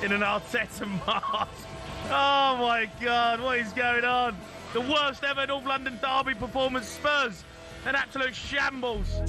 in an Arteta mask. Oh my God, what is going on? The worst ever North London derby performance. Spurs, an absolute shambles.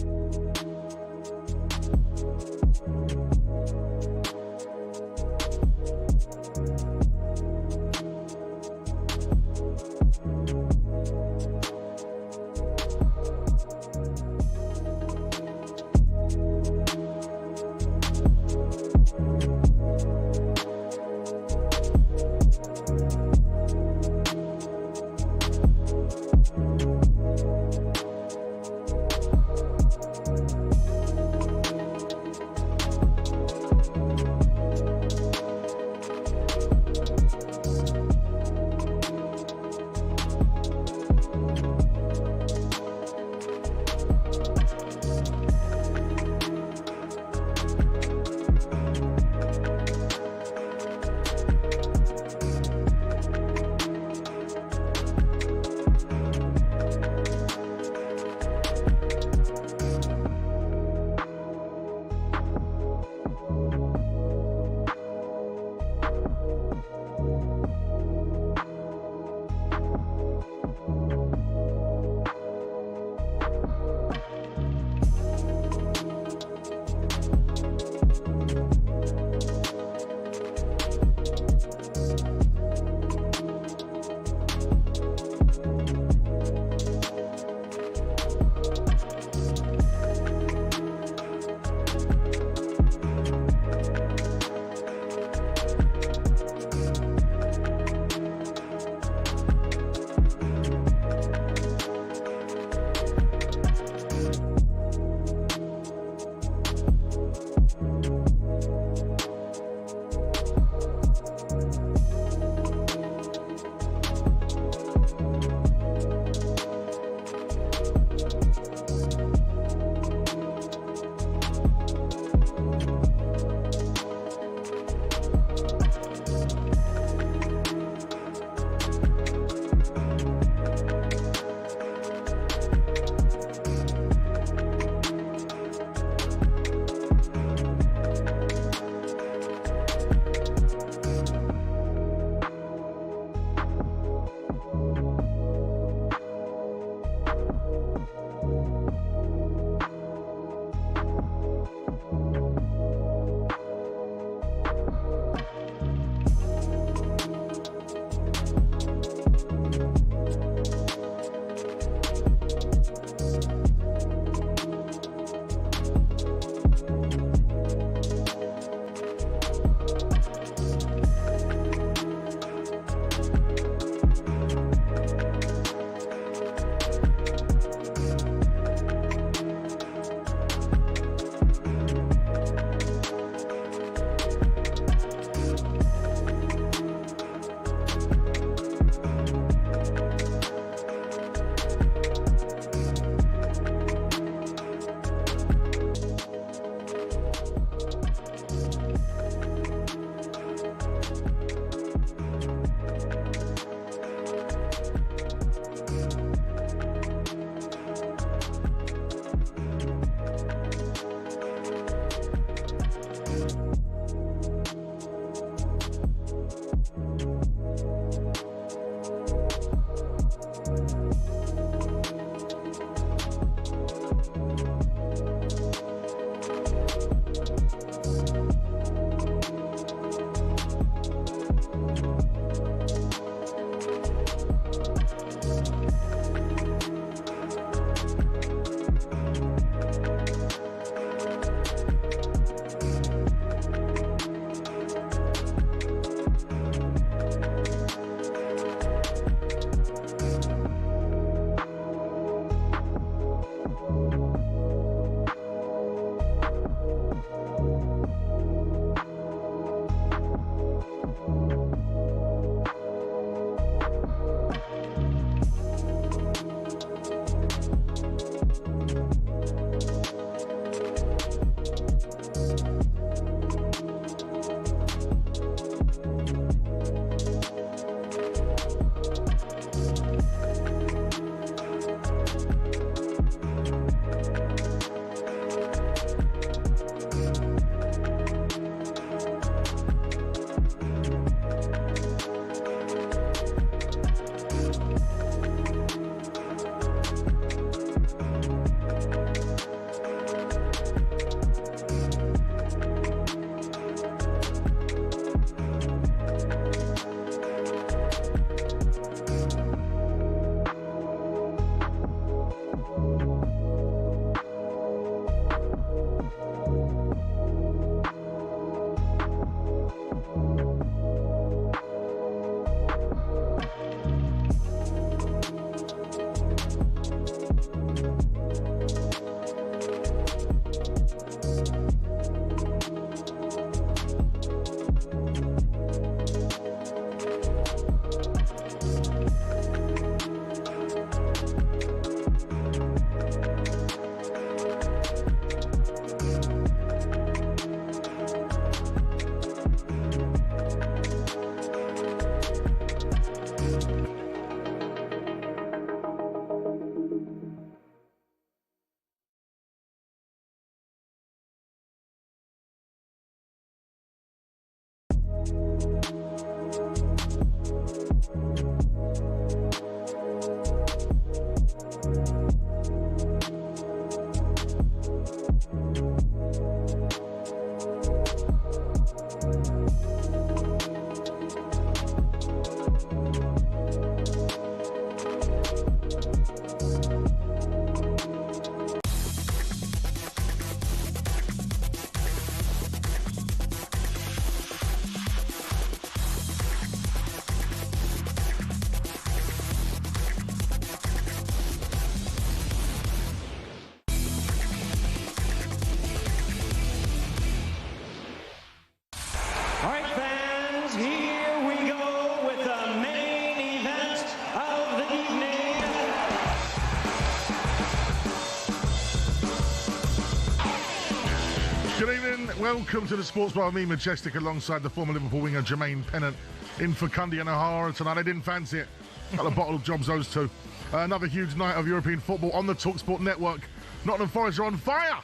welcome to the Sports Bar. Me, Majestic, alongside the former Liverpool winger Jermaine Pennant, in for Cundy and O'Hara tonight. They didn't fancy it. Got a bottle of jobs, those two. Another huge night of European football on the talkSPORT network. Nottingham Forest are on fire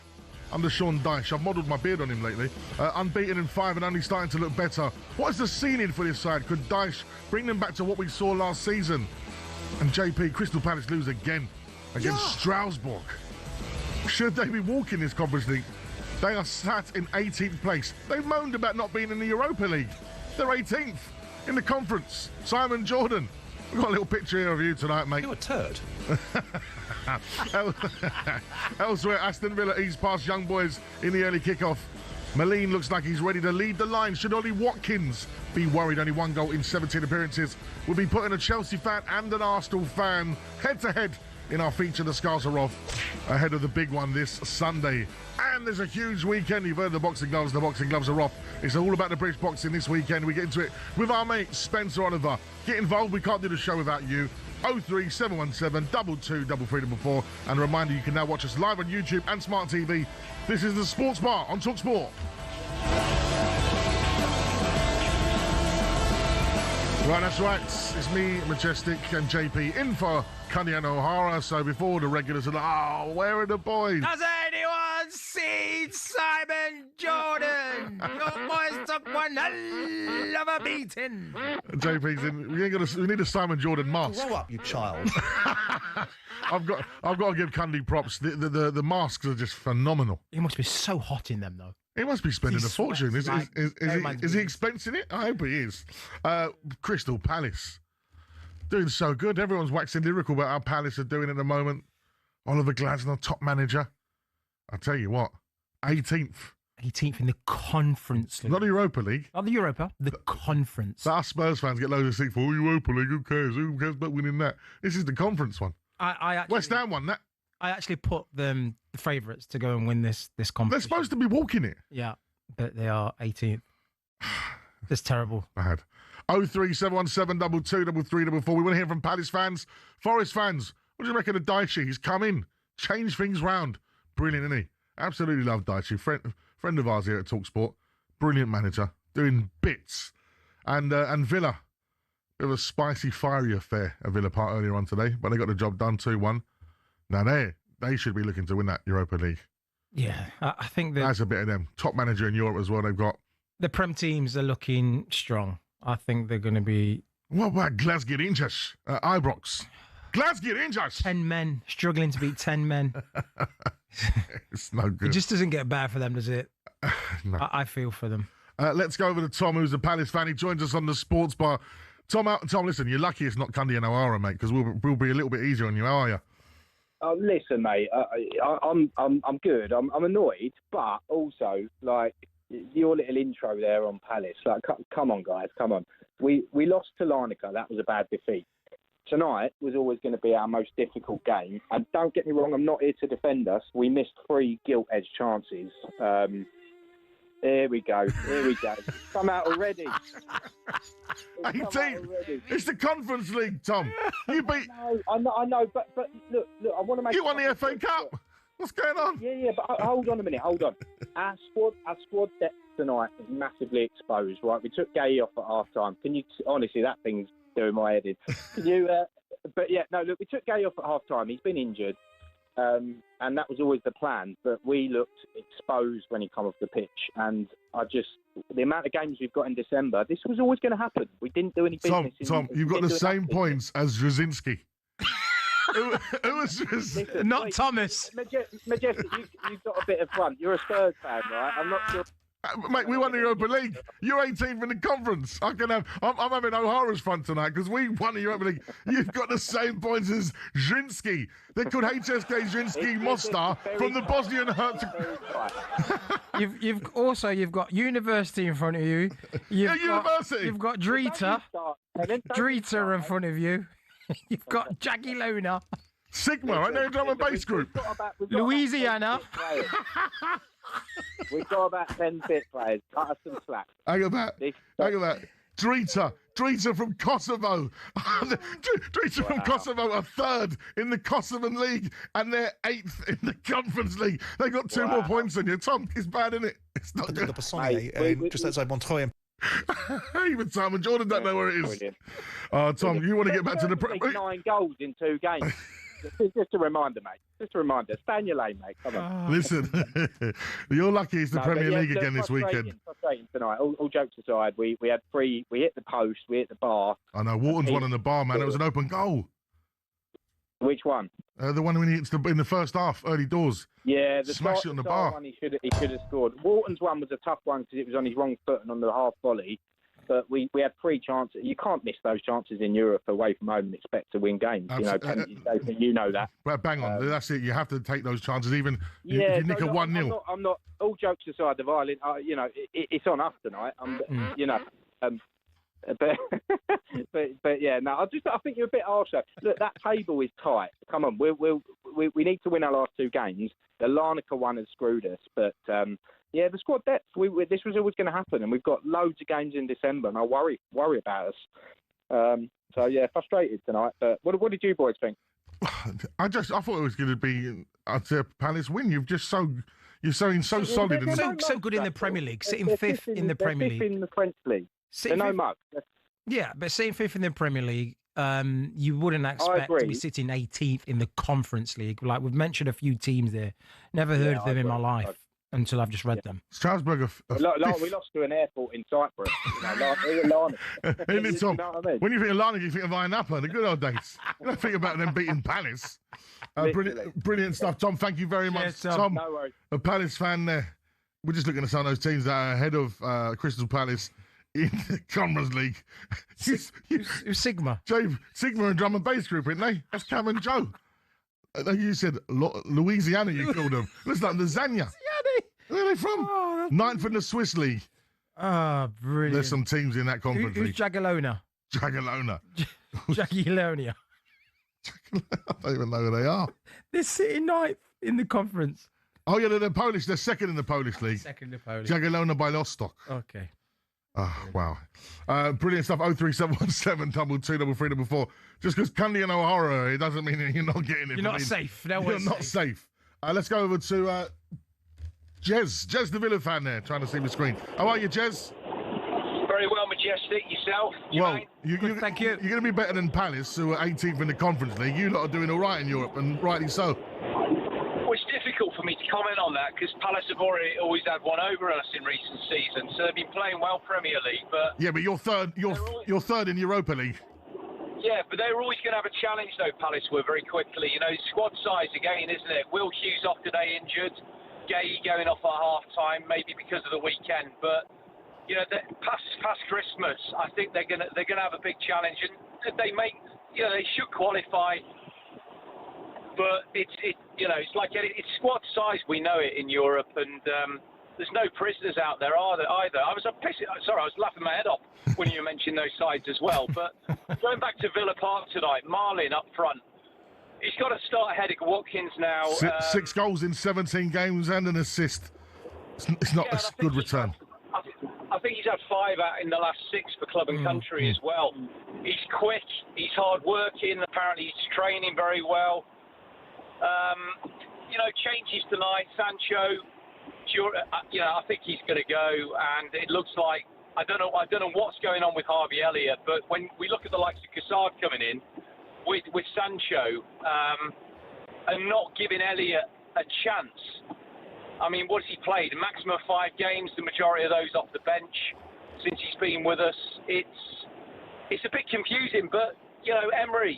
under Sean Dyche. I've modelled my beard on him lately. Unbeaten in 5 and only starting to look better. What is the ceiling for this side? Could Dyche bring them back to what we saw last season? And JP, Crystal Palace lose again against Strasbourg. Should they be walking this Conference League? They are sat in 18th place. They moaned about not being in the Europa League. They're 18th in the conference. Simon Jordan, we've got a little picture here of you tonight, mate. You're a turd. Elsewhere, Aston Villa ease past Young Boys in the early kickoff. Moline looks like he's ready to lead the line. Should Ollie Watkins be worried? Only 1 goal in 17 appearances. We'll be putting a Chelsea fan and an Arsenal fan head-to-head in our feature, The Scars Are Off, ahead of the big one this Sunday. And there's a huge weekend. You've heard the boxing gloves are off. It's all about the British boxing this weekend. We get into it with our mate Spencer Oliver. Get involved. We can't do the show without you. 03717 22 334. And a reminder, you can now watch us live on YouTube and Smart TV. This is the Sports Bar on talkSPORT. Right, that's right. It's me, Majestic, and JP in for Cundy and O'Hara. So before the regulars are like, oh, where are the boys? Has anyone seen Simon Jordan? Your boys took one hell of a beating. JP's in. We need a Simon Jordan mask. Grow up, you child. I've got to give Cundy props. The masks are just phenomenal. He must be so hot in them, though. He must be spending a fortune. Is he is. expensing it? I hope he is. Crystal Palace. Doing so good. Everyone's waxing lyrical about how Palace are doing at the moment. Oliver Glasner, top manager. I'll tell you what, 18th. 18th in the Conference League. Not the Europa League. Not the Europa, the Conference. So us Spurs fans get loads of seats for Europa League. Who cares? Who cares about winning that? This is the Conference one. I actually, West Ham won that. I actually put them the favourites to go and win this competition. They're supposed to be walking it. Yeah, but they are 18th. That's terrible. Bad. 03717 22 334. We want to hear from Palace fans, Forest fans. What do you reckon of Dyche? He's come in, changed things round. Brilliant, isn't he? Absolutely love Dyche. Friend of ours here at talkSPORT. Brilliant manager, doing bits. And Villa, bit of a spicy, fiery affair at Villa Park earlier on today, but they got the job done 2-1. Now they should be looking to win that Europa League. Yeah, I think that's a bit of them. Top manager in Europe as well. They've got the Prem teams are looking strong. I think they're going to be. What about Glasgow Rangers? Ibrox. Glasgow Rangers. 10 men struggling to beat 10 men. It's no good. It just doesn't get bad for them, does it? No. I feel for them. Let's go over to Tom, who's a Palace fan. He joins us on the Sports Bar. Tom, listen, you're lucky it's not Cundy and O'Hara, mate, because we'll be a little bit easier on you. How are you? Listen, mate, I'm good. I'm annoyed, but also, like, your little intro there on Palace. Like, come on, guys, come on. We lost to Larnaca. That was a bad defeat. Tonight was always going to be our most difficult game. And don't get me wrong, I'm not here to defend us. We missed 3 gilt-edged chances. Here we go. Come out already. 18. It's the Conference League, Tom. You beat. I know, but look, I want to make. You won the FA Cup. What's going on? Yeah, but hold on a minute. Hold on. Our squad depth tonight is massively exposed. Right, we took Gay off at half time. Can you honestly? That thing's doing my head in. Can you? But yeah, no. Look, we took Gay off at half time. He's been injured. And that was always the plan, but we looked exposed when he come off the pitch. And the amount of games we've got in December, this was always going to happen. We didn't do any business. Tom, you've got the same points as Jasinski. Who was Listen, not Thomas. Majestic, you've got a bit of fun. You're a Spurs fan, right? I'm not sure. Mate, we won the Europa League. You're 18th in the conference. I'm having O'Hara's fun tonight because we won the Europa League. You've got the same points as Zrinski. They're called HSK Zrinski Mostar from the Bosnian Herzegovina. You've got University in front of you. University. You've got Drita in front of you. You've got Jagiellona. Sigma, right there, drum and bass group. Louisiana. We've got about 10 fit players. Cut us some slack. Hang about. Drita, Drita from Kosovo. Drita from Kosovo are 3rd in the Kosovan League and they're 8th in the Conference League. They got 2 more points than you. Tom, it's bad, isn't it? It's not good. Just outside Montreuil. Even Simon Jordan don't know where it is. Tom, you want to get back to the... 9 goals in 2 games. Just a reminder, mate. Just a reminder. Stay in your lane, mate. Come on. Listen, you're lucky it's the Premier League again this weekend. Frustrating tonight. All jokes aside, we had 3. We hit the post. We hit the bar. I know. Wharton's one in the bar, man. It was an open goal. Which one? The one when he hits in the first half, early doors. Yeah, smash it on the bar. One he should have scored. Wharton's one was a tough one because it was on his wrong foot and on the half volley. But we had 3 chances. You can't miss those chances in Europe away from home and expect to win games. You know that. Well, bang on. That's it. You have to take those chances, even if you nick a 1-0. I'm not. All jokes aside, the violin. It's on us tonight. But yeah, no. I think you're a bit harsher. Look, that table is tight. Come on, we need to win our last 2 games. The Larnaca one has screwed us, but. Yeah, the squad depth. This was always going to happen, and we've got loads of games in December, and I worry about us. So yeah, frustrated tonight. But what did you boys think? I thought it was going to be a Palace win. You're solid. So good in the Premier League, sitting 5th in the Premier League. 5th in the French League. They're no mugs. Yeah, but sitting 5th in the Premier League, you wouldn't expect to be sitting 18th in the Conference League. Like we've mentioned a few teams there. Never heard of them in my life. Until I've just read them. Strasbourg we lost to an airport in Cyprus. When you think of Larnaca, you think of Iron Upper, the good old days. You don't think about them beating Palace. Brilliant stuff, Tom. Thank you very much, Tom. No worries. A Palace fan there. We're just looking at some of those teams that are ahead of Crystal Palace in the Conference League. Who's Sigma? Sigma and drum and bass group, isn't they? That's Cam and Joe. You said Louisiana, you called them. Looks like Lasagna. Where are they from? 9th in the Swiss League. Brilliant. There's some teams in that Conference League. Who's Jagiellona? Jagiellonia. I don't even know who they are. They're sitting 9th in the conference. Oh, yeah, they're Polish. They're 2nd in the Polish League. 2nd in the Polish. Jagiellona by Lostok. Okay. Oh, wow. Brilliant stuff. 03717 23344. Just because Cundy and O'Hara, it doesn't mean you're not getting it. You're not safe. No you're not safe. Let's go over to Jez the Villa fan there, trying to see the screen. How are you, Jez? Very well, Majestic. Yourself? Thank you. You're going to be better than Palace, who are 18th in the Conference League. You lot are doing all right in Europe, and rightly so. Well, it's difficult for me to comment on that because Palace have always had one over us in recent seasons, so they've been playing well Premier League. But yeah, but you're third. You're 3rd in Europa League. Yeah, but they're always going to have a challenge, though. Palace were very quickly. Squad size again, isn't it? Will Hughes off today injured. Gay going off at half-time, maybe because of the weekend, but past Christmas, I think they're gonna have a big challenge, and they should qualify. But it's like it's squad size. We know it in Europe, and there's no prisoners out there either. I was laughing my head off when you mentioned those sides as well. But going back to Villa Park tonight, Marlin up front. He's got to start ahead of Watkins now. 6 goals in 17 games and an assist. It's not a good return. I think he's had 5 out in the last 6 for club and country as well. He's quick. He's hard-working. Apparently he's training very well. Changes tonight. Sancho, I think he's going to go. And it looks like, I don't know what's going on with Harvey Elliott, but when we look at the likes of Cassard coming in, with Sancho and not giving Elliott a chance. I mean, what has he played? A maximum of 5 games, the majority of those off the bench since he's been with us. It's a bit confusing, but Emery,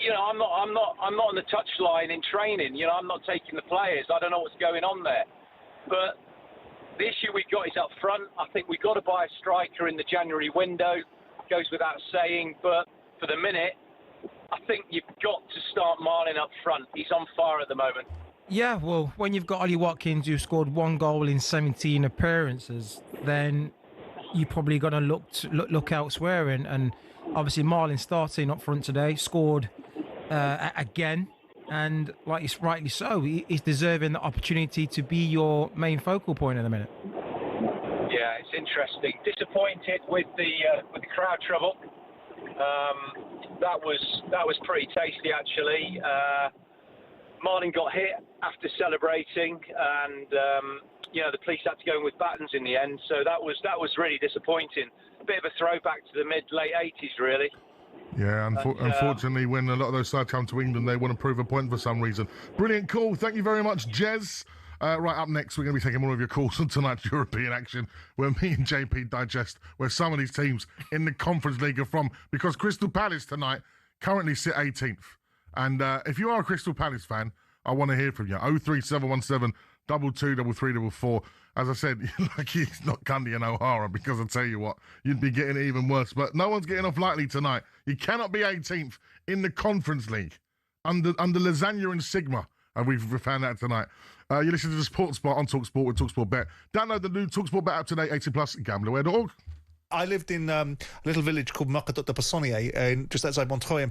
I'm not on the touchline in training. I'm not taking the players. I don't know what's going on there. But the issue we've got is up front. I think we've got to buy a striker in the January window. Goes without saying, but for the minute, I think you've got to start Marlin up front. He's on fire at the moment. Yeah, well, when you've got Ollie Watkins, who scored 1 goal in 17 appearances, then you probably got to look elsewhere. And obviously, Marlin starting up front today, scored again, and rightly so, he's deserving the opportunity to be your main focal point at the minute. Yeah, it's interesting. Disappointed with with the crowd trouble. That was pretty tasty actually. Martin got hit after celebrating, and the police had to go in with batons in the end. So that was really disappointing. A bit of a throwback to the late 80s, really. Yeah, unfortunately, when a lot of those sides come to England, they want to prove a point for some reason. Brilliant call. Thank you very much, Jez. Right, up next, we're going to be taking more of your calls on tonight's European action, where me and JP digest where some of these teams in the Conference League are from, because Crystal Palace tonight currently sit 18th. And if you are a Crystal Palace fan, I want to hear from you. 03717 223344. As I said, lucky it's not Cundy and O'Hara, because I tell you what, you'd be getting it even worse. But no one's getting off lightly tonight. You cannot be 18th in the Conference League under Lasagna and Sigma. And we've found that tonight. You're listening to the Sports Spot on talkSPORT with talkSPORT Bet. Download the new talkSPORT Bet app today, 18+, gamblerware.org. I lived in a little village called Mocadot-de-Poissonnier, just outside Montreuil.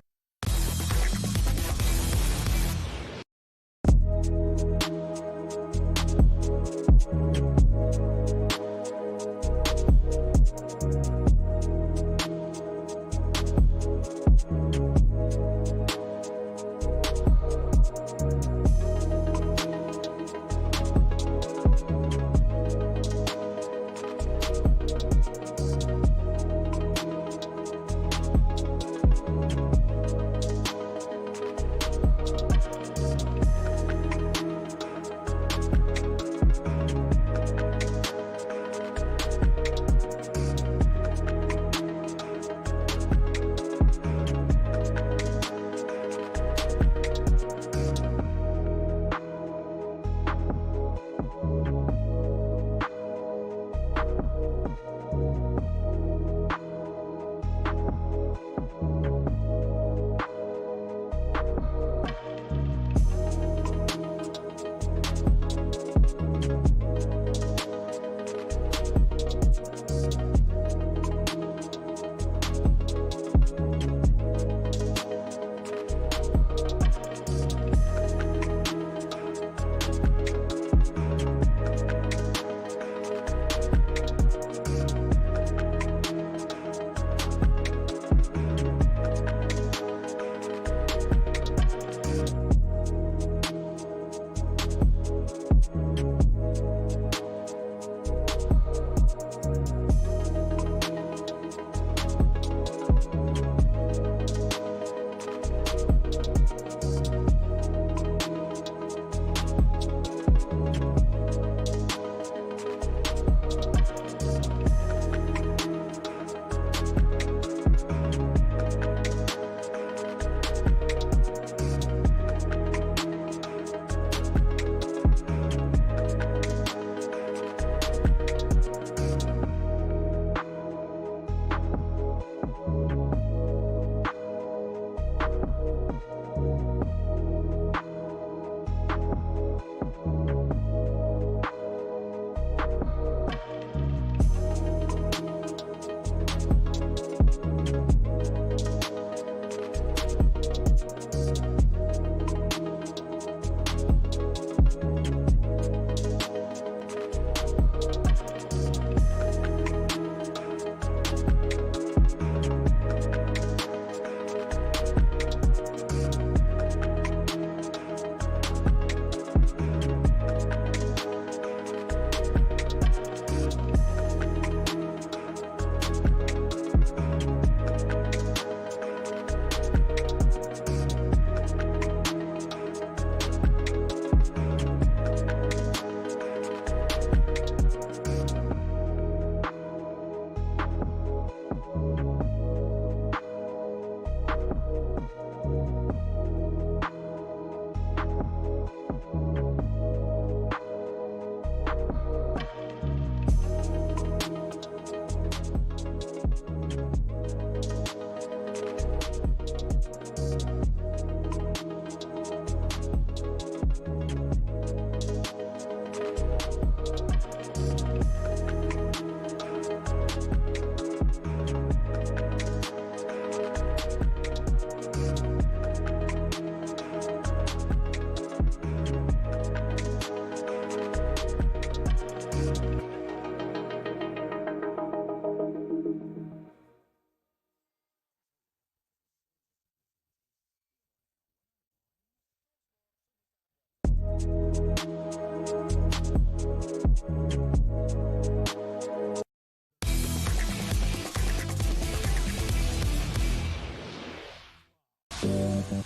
Good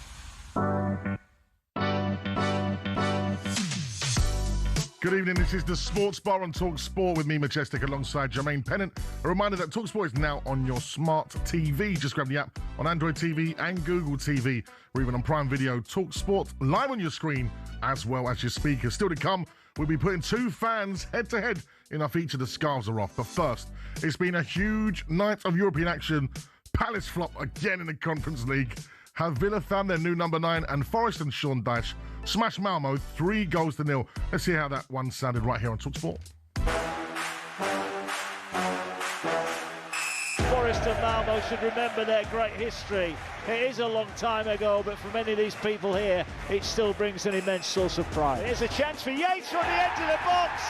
evening, this is the Sports Bar on talkSPORT with me, Majestic, alongside Jermaine Pennant. A reminder that talkSPORT is now on your smart TV. Just grab the app on Android TV and Google TV, or even on Prime Video. talkSPORT live on your screen as well as your speakers. Still to come, we'll be putting two fans head-to-head in our feature, The Scarves Are Off. But first, it's been a huge night of European action. Palace flop again in the Conference League. Have Villa found their new number 9, and Forest and Sean Dyche smash Malmo 3-0. Let's see how that one sounded right here on talkSPORT. Forest and Malmo should remember their great history. It is a long time ago, but for many of these people here, it still brings an immense source of pride. Here's a chance for Yates from the edge of the box,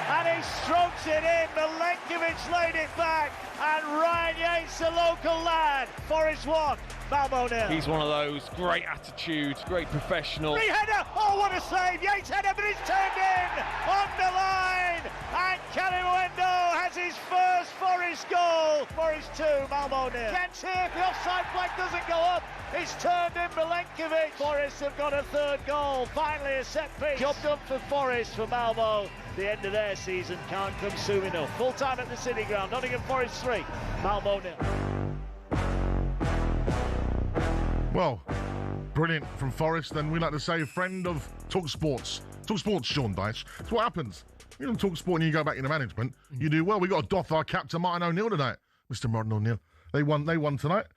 and he strokes it in. Milenkovic laid it back, and Ryan Yates, the local lad. Forest 1, Malmo 0. He's one of those, great attitude, great professional. Free header, oh what a save, Yates header, but it's turned in, on the line, and Calimundo has his first Forest goal. Forest 2, Malmo 0. Chance here, if the offside flag doesn't go up, it's turned in Milenkovic. Forest have got a third goal, finally a set piece. Job done for Forest, for Malmo. The end of their season can't come soon enough. Full time at the City Ground, Nottingham Forest 3, Malmo 0. Well, brilliant from Forest, and we like to say friend of talkSPORT's Sean Dyche. It's what happens. You don't talkSPORT and you go back into management. You do well. We got to doff our cap to Martin O'Neill tonight. Mr. Martin O'Neill. They won tonight.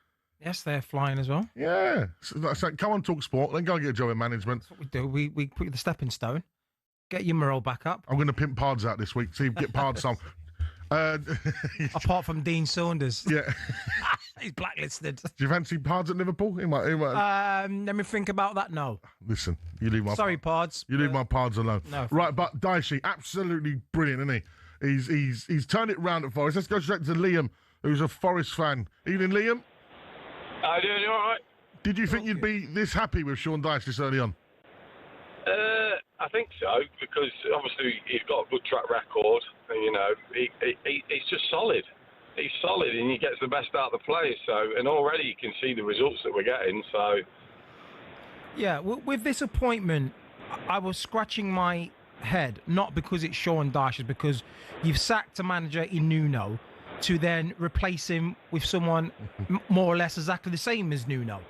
Yes, they're flying as well. Yeah. So come on, talkSPORT, then go and get a job in management. That's what we do. We put the stepping stone. Get your morale back up. I'm going to pimp Pards out this week. See if get Pards some. Apart from Dean Saunders. Yeah. He's blacklisted. Do you fancy Pards at Liverpool? He might. Let me think about that. No. Listen, you leave my... Sorry, Pards. You leave my Pards alone. No. Right, but Dyche, absolutely brilliant, isn't he? He's turned it round at Forest. Let's go straight to Liam, who's a Forest fan. Evening, Liam. How you doing? You all right? Did you think you'd be this happy with Sean Dyche this early on? I think so, because obviously he's got a good track record. And, you know, he's just solid. He's solid, and he gets the best out of the players. So, and already you can see the results that we're getting. So, yeah, with this appointment, I was scratching my head, not because it's Sean Dyche, it's because you've sacked a manager in Nuno to then replace him with someone more or less exactly the same as Nuno.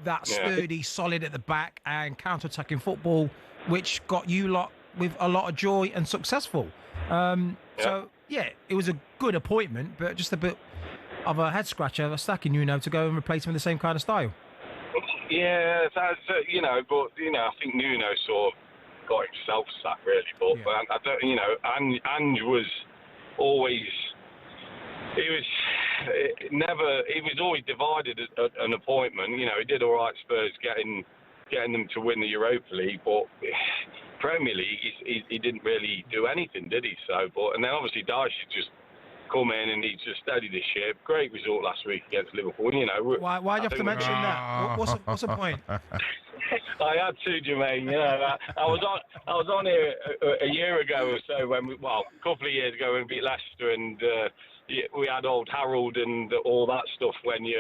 That's sturdy, solid at the back, and counter-attacking football, which got you lot with a lot of joy and successful. So, yeah, it was a good appointment, but just a bit of a head-scratcher, stacking Nuno to go and replace him with the same kind of style. Yeah, that's, you know, but, you know, I think Nuno sort of got himself sacked, really. But, I don't, you know, Ange was always... He was always divided at an appointment. You know, he did all right, Spurs getting them to win the Europa League, but Premier League he didn't really do anything, did he? So, and then obviously Dyche just come in and he just steadied the ship. Great result last week against Liverpool. You know, why'd you have to mention that? What's the point? I had to, Jermaine. You know, I was on here a year ago or so a couple of years ago when we beat Leicester, and we had old Harold and all that stuff when we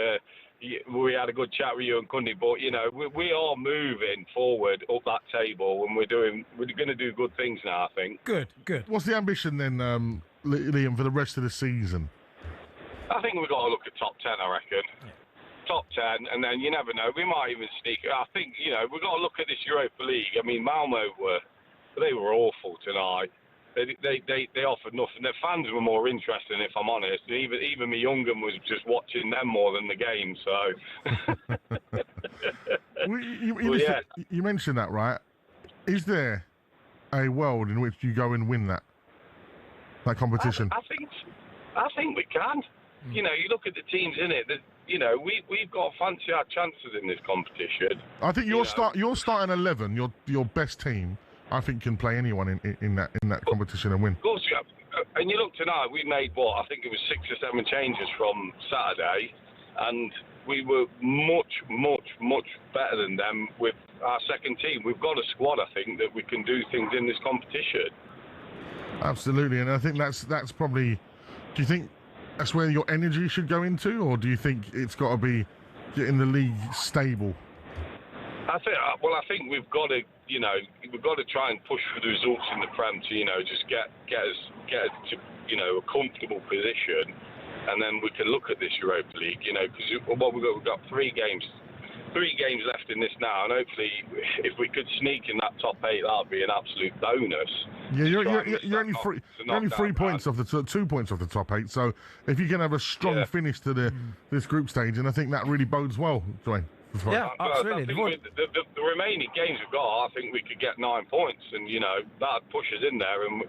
had a good chat with you and Cundy. But you know, we are moving forward up that table, and we're going to do good things now, I think. Good. What's the ambition then, Liam, for the rest of the season? I think we've got to look at top 10, I reckon. Yeah. Top 10, and then you never know, we might even sneak. I think, you know, we've got to look at this Europa League. I mean, Malmo were awful tonight. They offered nothing. Their fans were more interesting, if I'm honest. Even my young one was just watching them more than the game. So, you mentioned that, right? Is there a world in which you go and win that competition? I think we can. You know, you look at the teams in it. You know, we've got fancy our chances in this competition. I think your starting 11, your best team, I think can play anyone in that competition and win. Of course, yeah. And you look tonight, we made I think it was 6 or 7 changes from Saturday, and we were much better than them with our second team. We've got a squad, I think, that we can do things in this competition. Absolutely, and I think that's probably. Do you think that's where your energy should go into, or do you think it's got to be getting the league stable? I think we've got to, try and push for the results in the Prem to, just get us to, a comfortable position, and then we can look at this Europa League, because we've got 3 games left in this now, and hopefully, if we could sneak in that top 8, that would be an absolute bonus. Yeah, you're only 3 points off the 2 points off the top 8. So if you can have a strong finish to this group stage, and I think that really bodes well, Dwayne. Yeah, absolutely. I think the remaining games we've got, I think we could get 9 points, and that'd push us in there, and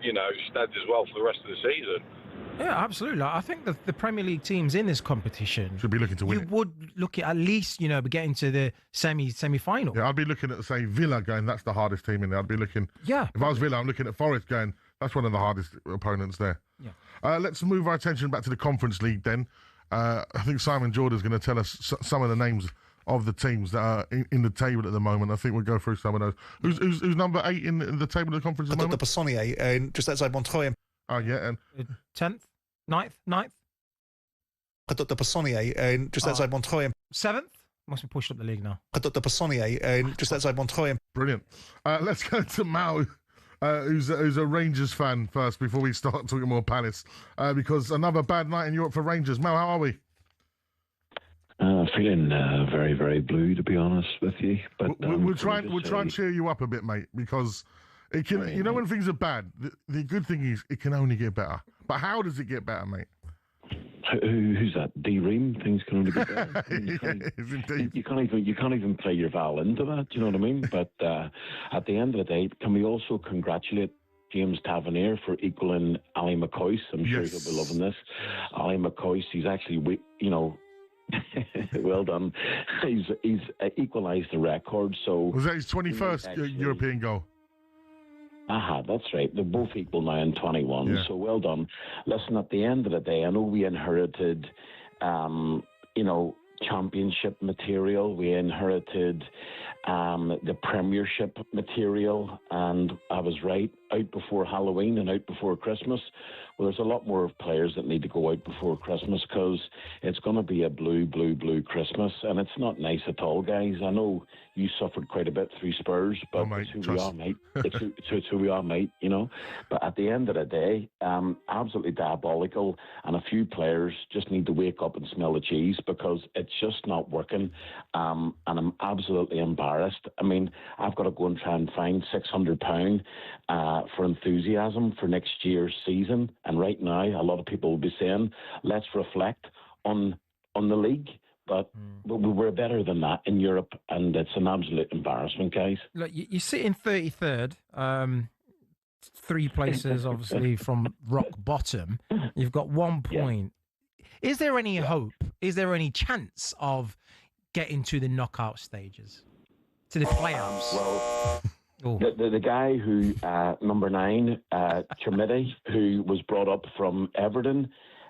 stead as well for the rest of the season. Yeah, absolutely. I think the Premier League teams in this competition should be looking to win. You would look at least, getting to the semi-final. Yeah, I'd be looking at, say, Villa going, that's the hardest team in there. I'd be looking. Yeah. If I was Villa, I'm looking at Forest going, that's one of the hardest opponents there. Yeah. Let's move our attention back to the Conference League then. I think Simon Jordan's going to tell us some of the names of the teams that are in the table at the moment. I think we'll go through some of those. Who's number 8 in the table of the conference at the moment? The Passonier, just outside Montreuil. Oh, yeah. And 10th? 9th? The Passonier, just outside Montreuil. 7th? Must be pushed up the league now. The Passonier, just outside Montreuil. Brilliant. Let's go to Mao, who's a Rangers fan first before we start talking more Palace, because another bad night in Europe for Rangers. Mao, how are we? Feeling very, very blue, to be honest with you. But we'll try and cheer you up a bit, mate, because it can. When things are bad, the good thing is it can only get better. But how does it get better, mate? Who's that? D-Ream? Things can only get better. You can't even play your vowel into that. Do you know what I mean? But at the end of the day, can we also congratulate James Tavernier for equaling Ali McCoy's? I'm sure he'll be loving this. Ali McCoy's, he's actually, well done. He's equalised the record. So was that his 21st European goal? That's right. They're both equal now in 21. So well done. Listen, at the end of the day, I know we inherited, championship material. We inherited the Premiership material, and I was right. Out before Halloween and out before Christmas. Well, there's a lot more players that need to go out before Christmas, because it's going to be a blue, blue, blue Christmas, and it's not nice at all, guys. I know you suffered quite a bit through Spurs, but it's who we are, mate. It's who we are, mate, But at the end of the day, absolutely diabolical, and a few players just need to wake up and smell the cheese, because it's just not working, and I'm absolutely embarrassed. I mean, I've got to go and try and find £600 for enthusiasm for next year's season. And right now, a lot of people will be saying, let's reflect on the league. But we were better than that in Europe, and it's an absolute embarrassment, guys. Look, you sit in 33rd, 3 places, obviously, from rock bottom. You've got 1 point. Is there any hope? Is there any chance of getting to the knockout stages, to the playoffs? The guy who, number 9, Chermiti, who was brought up from Everton,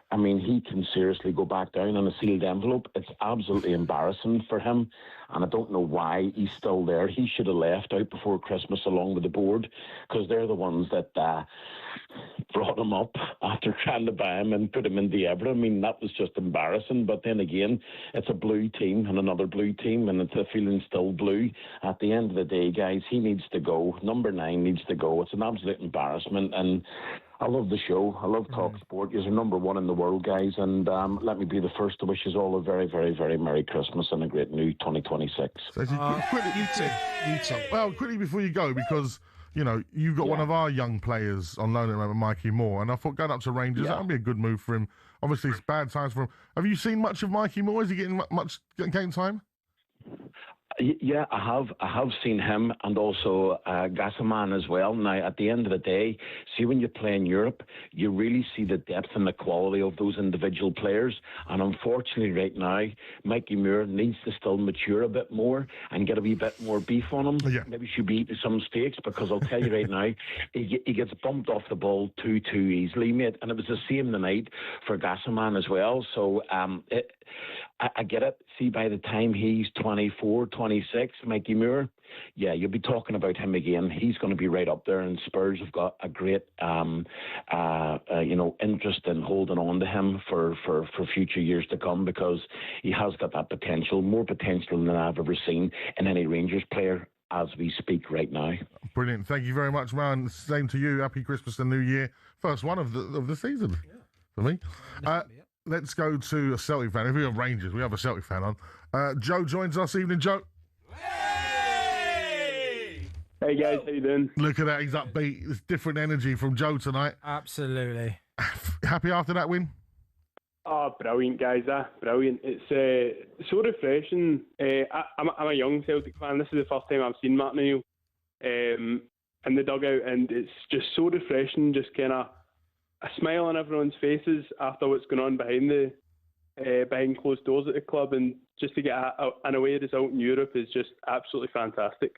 I mean, he can seriously go back down on a sealed envelope. It's absolutely embarrassing for him, and I don't know why he's still there. He should have left out before Christmas along with the board, because they're the ones that brought him up after trying to buy him and put him in the Everton. I mean, that was just embarrassing. But then again, it's a blue team and another blue team, and it's a feeling still blue. At the end of the day, guys, he needs to go. Number 9 needs to go. It's an absolute embarrassment, and I love the show. I love talkSPORT. You're number 1 in the world, guys. And let me be the first to wish you all a very, very, very Merry Christmas and a great new 2026. You too. Well, quickly before you go, because, you've got one of our young players on loan at the moment, Mikey Moore, and I thought going up to Rangers, that would be a good move for him. Obviously, it's bad times for him. Have you seen much of Mikey Moore? Is he getting much game time? Yeah, I have seen him, and also Gassaman as well. Now, at the end of the day, see, when you play in Europe, you really see the depth and the quality of those individual players. And unfortunately, right now, Mikey Moore needs to still mature a bit more and get a wee bit more beef on him. Yeah. Maybe should be eating some steaks, because I'll tell you right now, he gets bumped off the ball too easily, mate. And it was the same tonight for Gassaman as well. So I get it. See, by the time he's 24, 26, Mikey Moore, yeah, you'll be talking about him again. He's going to be right up there, and Spurs have got a great, interest in holding on to him for future years to come, because he has got that potential, more potential than I've ever seen in any Rangers player as we speak right now. Brilliant. Thank you very much, man. Same to you. Happy Christmas and New Year. First one of the season for me. Let's go to a Celtic fan. If we have Rangers, we have a Celtic fan on. Joe joins us. Evening, Joe. Hey guys, how you doing? Look at that, he's upbeat. There's different energy from Joe tonight. Absolutely. Happy after that win? Oh, brilliant, guys. Brilliant. It's so refreshing. I'm a young Celtic fan. This is the first time I've seen Martin O'Neill in the dugout, and it's just so refreshing, just kind of a smile on everyone's faces after what's going on behind closed doors at the club, and just to get an away result in Europe is just absolutely fantastic.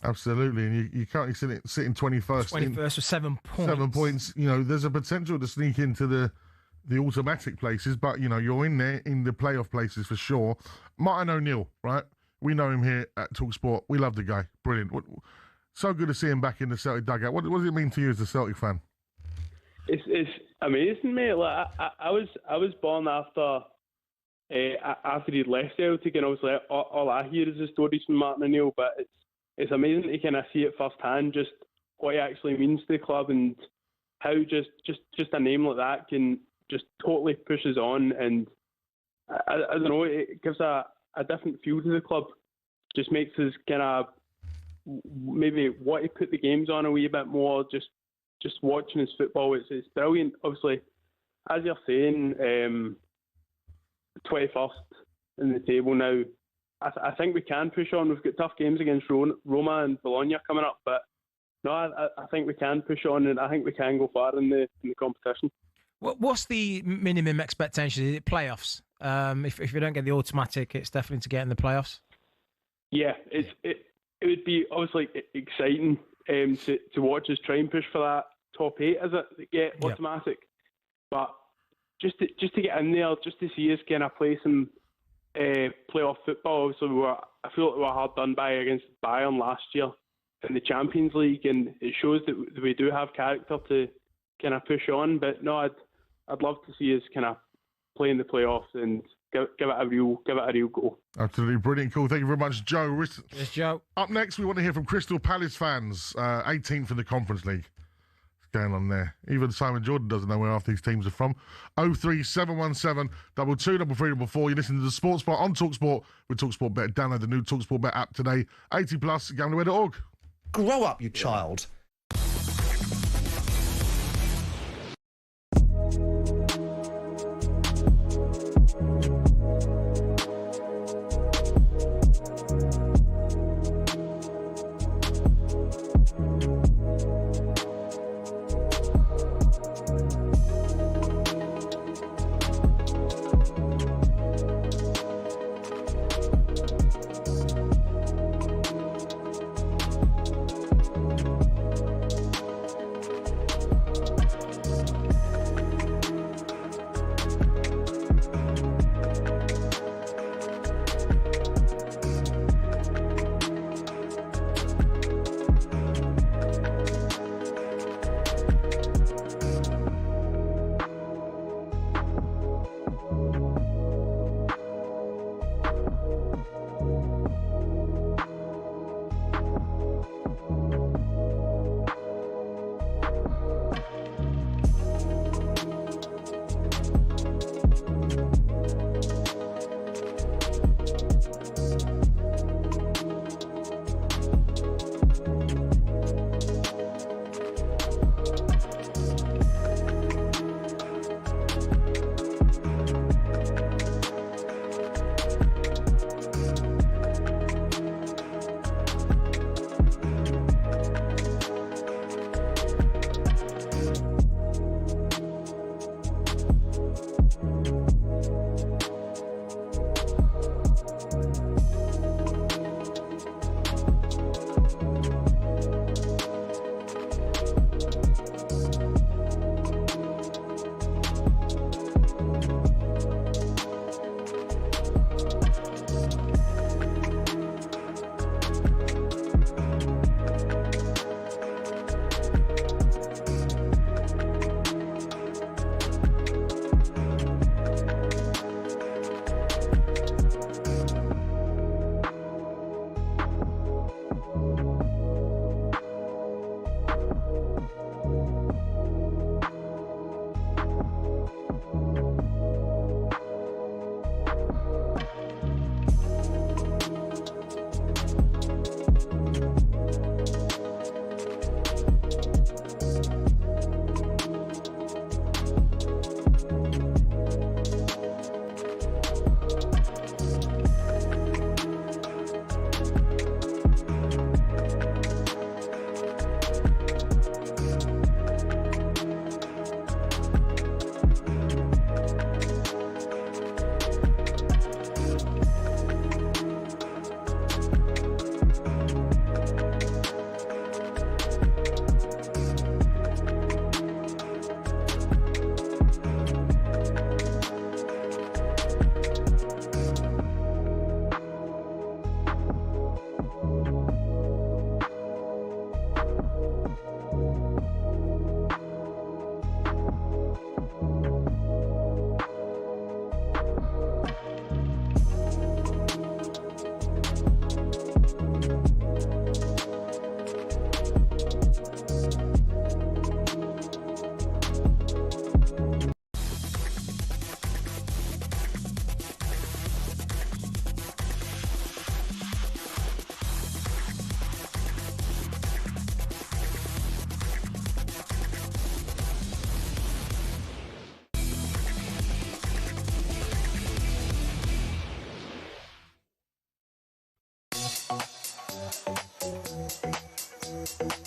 Absolutely, and you currently sitting 21st. 21st with 7 points. 7 points. You know, there's a potential to sneak into the automatic places, but, you know, you're in there in the playoff places for sure. Martin O'Neill, right? We know him here at talkSPORT. We love the guy. Brilliant. So good to see him back in the Celtic dugout. What does it mean to you as a Celtic fan? It's amazing, mate. Like, I was born after he'd left Celtic, and obviously all I hear is the stories from Martin O'Neill, but it's amazing to kind of see it firsthand, just what it actually means to the club, and how just a name like that can just totally push us on. And I don't know, it gives a different feel to the club. Just makes us kind of maybe want to put the games on a wee bit more. Just watching his football, it's brilliant. Obviously, as you're saying, 21st in the table now. I think we can push on. We've got tough games against Roma and Bologna coming up, but no, I think we can push on, and I think we can go far in the competition. What's the minimum expectation? Is it playoffs? If you don't get the automatic, it's definitely to get in the playoffs. Yeah, it would be obviously exciting to watch us try and push for that top 8 as it get automatic, but just to get in there, just to see us kind of play some playoff football. So I feel like we were hard done by against Bayern last year in the Champions League, and it shows that we do have character to kind of push on. But no, I'd love to see us kind of play in the playoffs and give it a real go. Absolutely brilliant, cool. Thank you very much, Joe. Yes, Joe. Up next, we want to hear from Crystal Palace fans. 18th in the Conference League. What's going on there? Even Simon Jordan doesn't know where half these teams are from. 03717 223344. You're listening to the Sports Bar on talkSPORT with talkSPORT Bet. Download the new talkSPORT Bet app today. 18 plus, gamblingaware.org. Grow up, you child.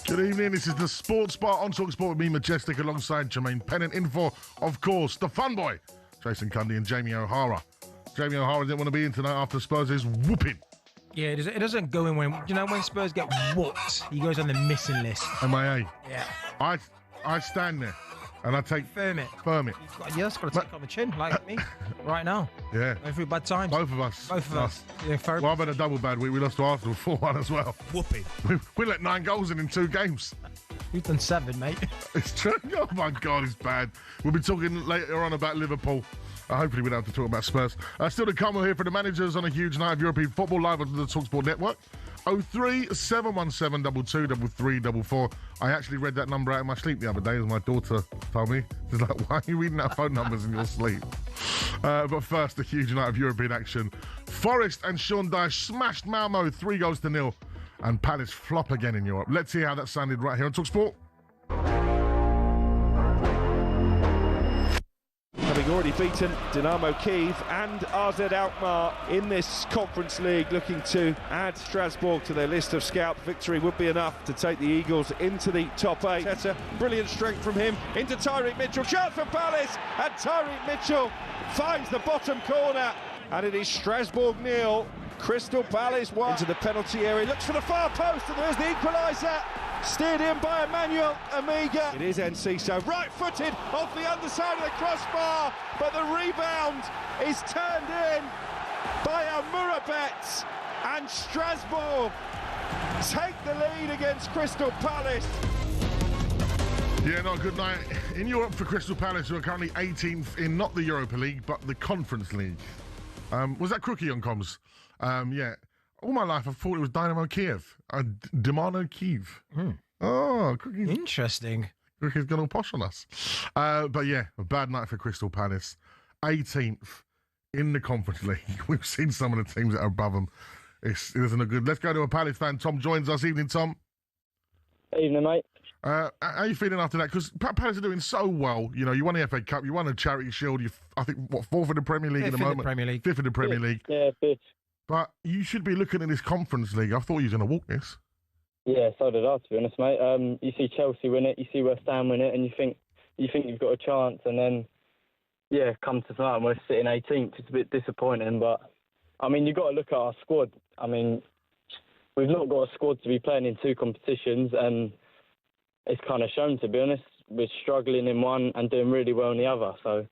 Good evening, this is the Sports Bar on talkSPORT with me, Majestic, alongside Jermaine Pennant, in for, of course, the fun boy, Jason Cundy and Jamie O'Hara. Jamie O'Hara didn't want to be in tonight after Spurs' whooping. Yeah, it doesn't go in when Spurs get whooped, he goes on the missing list. MIA. Yeah. I stand there and I take... Firm it. You just got to take on the chin, like me, right now. Yeah. Going through bad times. Both of us. Yeah, firm. Well, I've had a double bad week. We lost to Arsenal 4-1 as well. Whooping. We let 9 goals in 2 games. We've done 7, mate. It's true. Oh, my God, it's bad. We'll be talking later on about Liverpool. Hopefully we don't have to talk about Spurs. Still to come, we'll hear from the managers on a huge night of European football live on the talkSPORT network. 03717223344. I actually read that number out in my sleep the other day, as my daughter told me. She's like, why are you reading out phone numbers in your sleep? But first, a huge night of European action. Forest and Sean Dyche smashed Malmo 3-0. And Palace flop again in Europe. Let's see how that sounded right here on talkSPORT. Having already beaten Dynamo Kyiv and AZ Alkmaar in this Conference League, looking to add Strasbourg to their list of scout. Victory would be enough to take the Eagles into the top 8. Brilliant strength from him into Tyreek Mitchell. Chance for Palace, and Tyreek Mitchell finds the bottom corner. And it is Strasbourg 0, Crystal Palace 1. Into the penalty area, looks for the far post, and there's the equaliser. Steered in by Emmanuel Amiga. It is Enciso, right-footed off the underside of the crossbar, but the rebound is turned in by Amurabet, and Strasbourg take the lead against Crystal Palace. Yeah, not a good night in Europe for Crystal Palace, who are currently 18th in not the Europa League, but the Conference League. Was that Crookie on comms? Yeah. All my life, I thought it was Dynamo Kyiv. Dynamo Kyiv. Oh, Crookie's... Interesting. Crookie's gone all posh on us. But yeah, a bad night for Crystal Palace. 18th in the Conference League. We've seen some of the teams that are above them. It isn't a good... Let's go to a Palace fan. Tom joins us. Evening, Tom. Evening, mate. How are you feeling after that? Because Palace are doing so well. You know, you won the FA Cup, you won a Charity Shield. I think, 4th in the Premier League at the moment? 5th in the Premier League. Yeah, 5th. But you should be looking at this Conference League. I thought you were going to walk this. Yeah, so did I, to be honest, mate. You see Chelsea win it, you see West Ham win it, and you think you've got a chance, and then, yeah, come to tonight and we're sitting 18th. It's a bit disappointing, but, I mean, you've got to look at our squad. I mean, we've not got a squad to be playing in 2 competitions, and it's kind of shown, to be honest. We're struggling in one and doing really well in the other, so,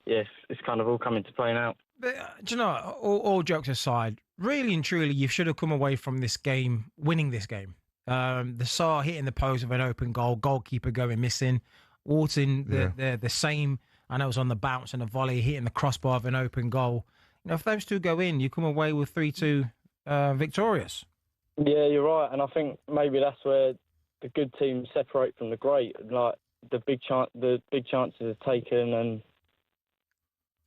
yeah, it's kind of all coming to play now. But, do you know, all jokes aside, really and truly, you should have come away from this game winning this game. The Sarr hitting the post of an open goal, goalkeeper going missing, Wharton the same, and it was on the bounce and the volley, hitting the crossbar of an open goal. You know, if those 2 go in, you come away with 3-2 victorious. Yeah, you're right, and I think maybe that's where the good teams separate from the great. Like the big chances are taken, and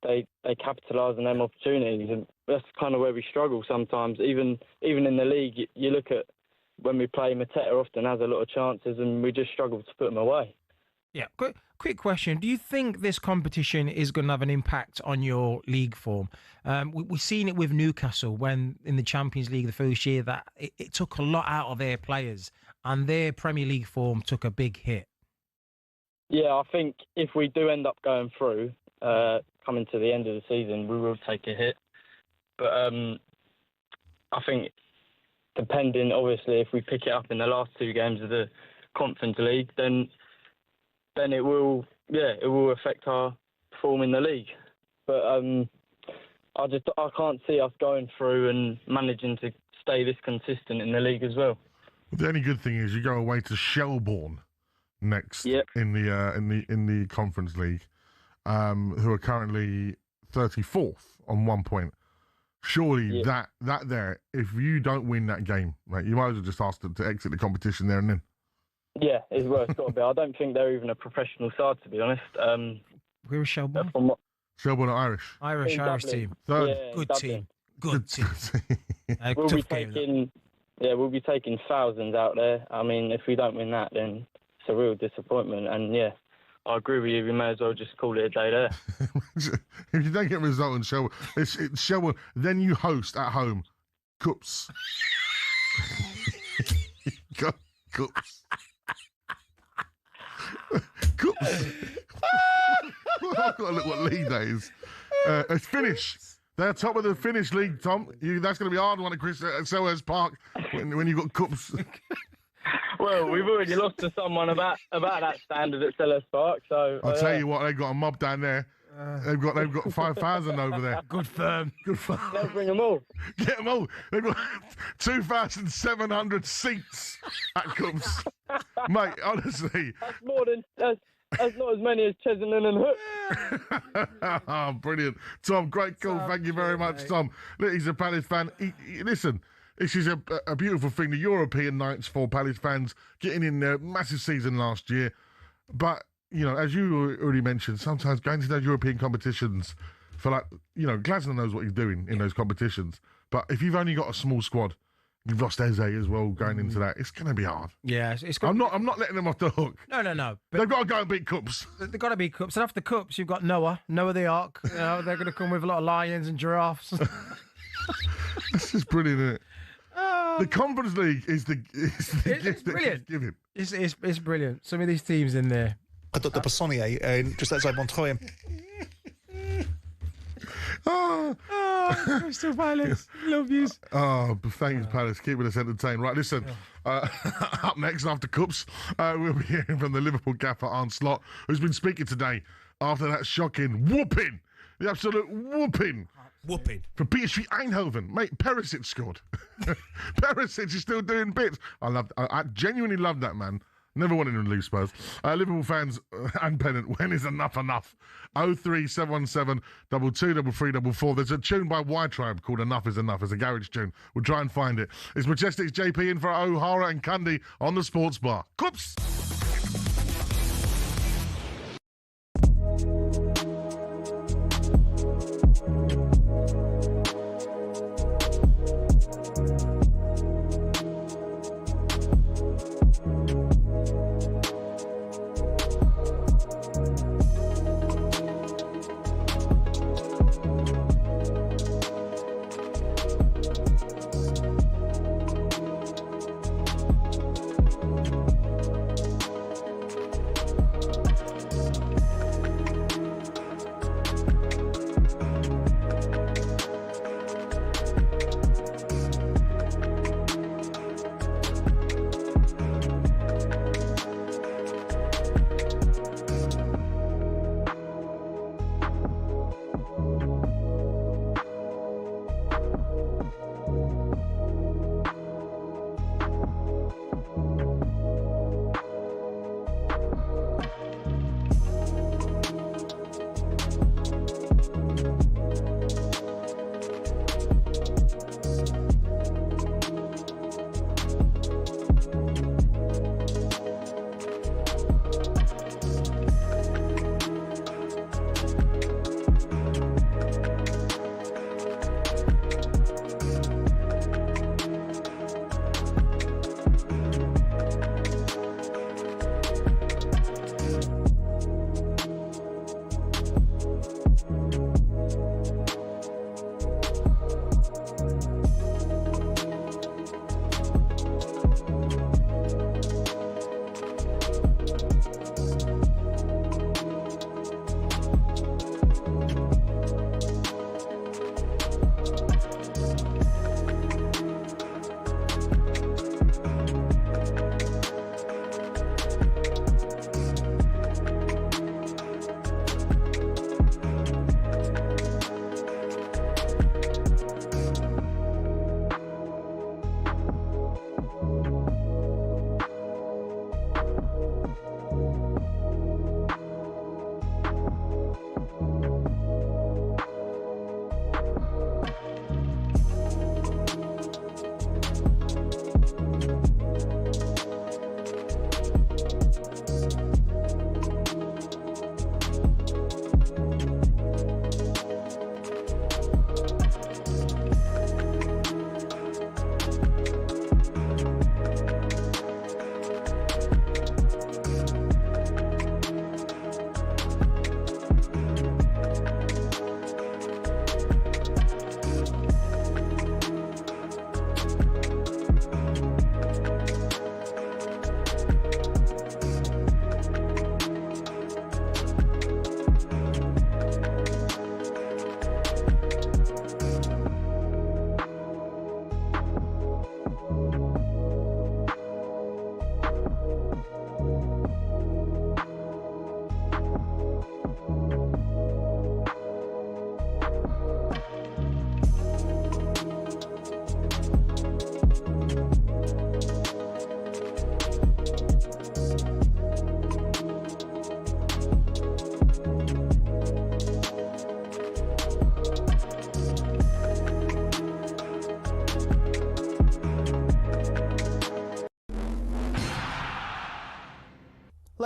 they capitalise on them opportunities, and that's kind of where we struggle sometimes. Even in the league, you look at when we play, Mateta often has a lot of chances, and we just struggle to put them away. Yeah, quick question. Do you think this competition is going to have an impact on your league form? We've seen it with Newcastle when in the Champions League the first year that it took a lot out of their players, and their Premier League form took a big hit. Yeah, I think if we do end up going through, coming to the end of the season, we will take a hit. But I think, depending, obviously, if we pick it up in the last 2 games of the Conference League, then it will affect our form in the league. But I can't see us going through and managing to stay this consistent in the league as well. The only good thing is you go away to Shelbourne next in the Conference League, who are currently 34th on 1 point. Surely that there, if you don't win that game, mate, you might as well just ask them to exit the competition there and then. Yeah, it's got to be. I don't think they're even a professional side, to be honest. Where is Shelbourne? Shelbourne are Irish. Irish team. Third. Yeah, Good team. We'll be taking thousands out there. I mean, if we don't win that, then it's a real disappointment. And yeah, I agree with you. We may as well just call it a day there. If you don't get a result in Shelbourne, it's Shelbourne, then you host at home Cups. Cups. Cups. I've got to look what league that is. It's Finnish. They're top of the Finnish league, Tom. That's going to be a hard one at Selhurst Park when you've got cups. Well, we've already lost to someone about that standard at Selhurst Park, so... I'll tell you what, they've got a mob down there. They've got 5,000 over there. Good firm. They'll bring them all. Get them all. They've got 2,700 seats at Cups. Mate, honestly. That's more than... That's not as many as Cheslin and Hook. Oh, brilliant. Tom, great call. Thank you very much, Tom. Look, he's a Palace fan. Listen, this is a beautiful thing. The European nights for Palace fans getting in there. Massive season last year. But, you know, as you already mentioned, sometimes going to those European competitions for like, you know, Glasner knows what he's doing in those competitions. But if you've only got a small squad, you've lost Eze as well going into that. It's going to be hard. Yeah, it's I'm not letting them off the hook. No. They've got to go and beat Cups. They've got to be Cups. And after Cups, you've got Noah the Ark. You know, they're going to come with a lot of lions and giraffes. This is brilliant, isn't it? The Conference League is the gift that keeps giving. It's brilliant. Some of these teams in there. I thought the Passonier, just outside Montreuil. Crystal Palace. Love yous. Oh, thanks, Palace. Keeping us entertained. Right, listen. Up next, after Cups, we'll be hearing from the Liverpool gaffer, Arne Slot, who's been speaking today after that shocking whooping. The absolute whooping. For PSV Eindhoven. Mate, Perisic scored. Perisic is still doing bits. I genuinely love that man. Never wanted him to lose, Spurs. Liverpool fans and pennant, when is enough? 03717 223344. There's a tune by Y Tribe called Enough is Enough. It's a garage tune. We'll try and find it. It's Majestic's JP in for O'Hara and Cundy on the Sports Bar. Cups!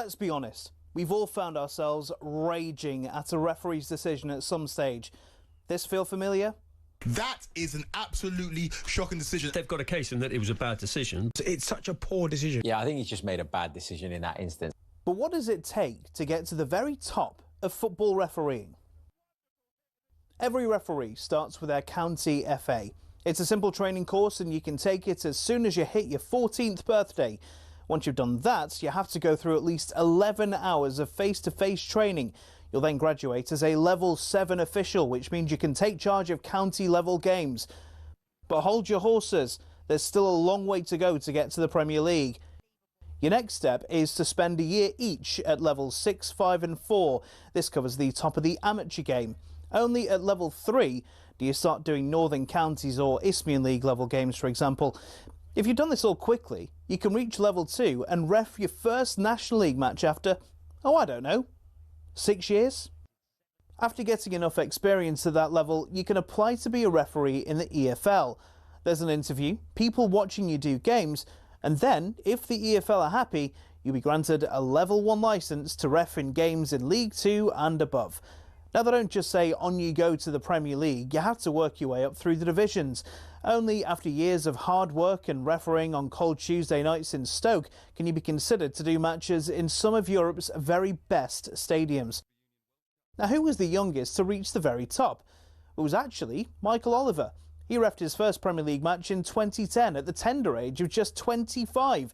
Let's be honest, we've all found ourselves raging at a referee's decision at some stage. This feel familiar? That is an absolutely shocking decision. They've got a case in that it was a bad decision. It's such a poor decision. Yeah, I think he's just made a bad decision in that instance. But what does it take to get to the very top of football refereeing? Every referee starts with their county FA. It's a simple training course and you can take it as soon as you hit your 14th birthday. Once you've done that, you have to go through at least 11 hours of face-to-face training. You'll then graduate as a Level 7 official, which means you can take charge of county-level games. But hold your horses, there's still a long way to go to get to the Premier League. Your next step is to spend a year each at Levels 6, 5 and 4. This covers the top of the amateur game. Only at Level 3 do you start doing Northern Counties or Isthmian League level games, for example. If you've done this all quickly, you can reach Level 2 and ref your first National League match after, I don't know, 6 years? After getting enough experience at that level, you can apply to be a referee in the EFL. There's an interview, people watching you do games, and then, if the EFL are happy, you'll be granted a Level 1 licence to ref in games in League 2 and above. Now, they don't just say on you go to the Premier League, you have to work your way up through the divisions. Only after years of hard work and refereeing on cold Tuesday nights in Stoke can you be considered to do matches in some of Europe's very best stadiums. Now, who was the youngest to reach the very top? It was actually Michael Oliver. He refed his first Premier League match in 2010 at the tender age of just 25.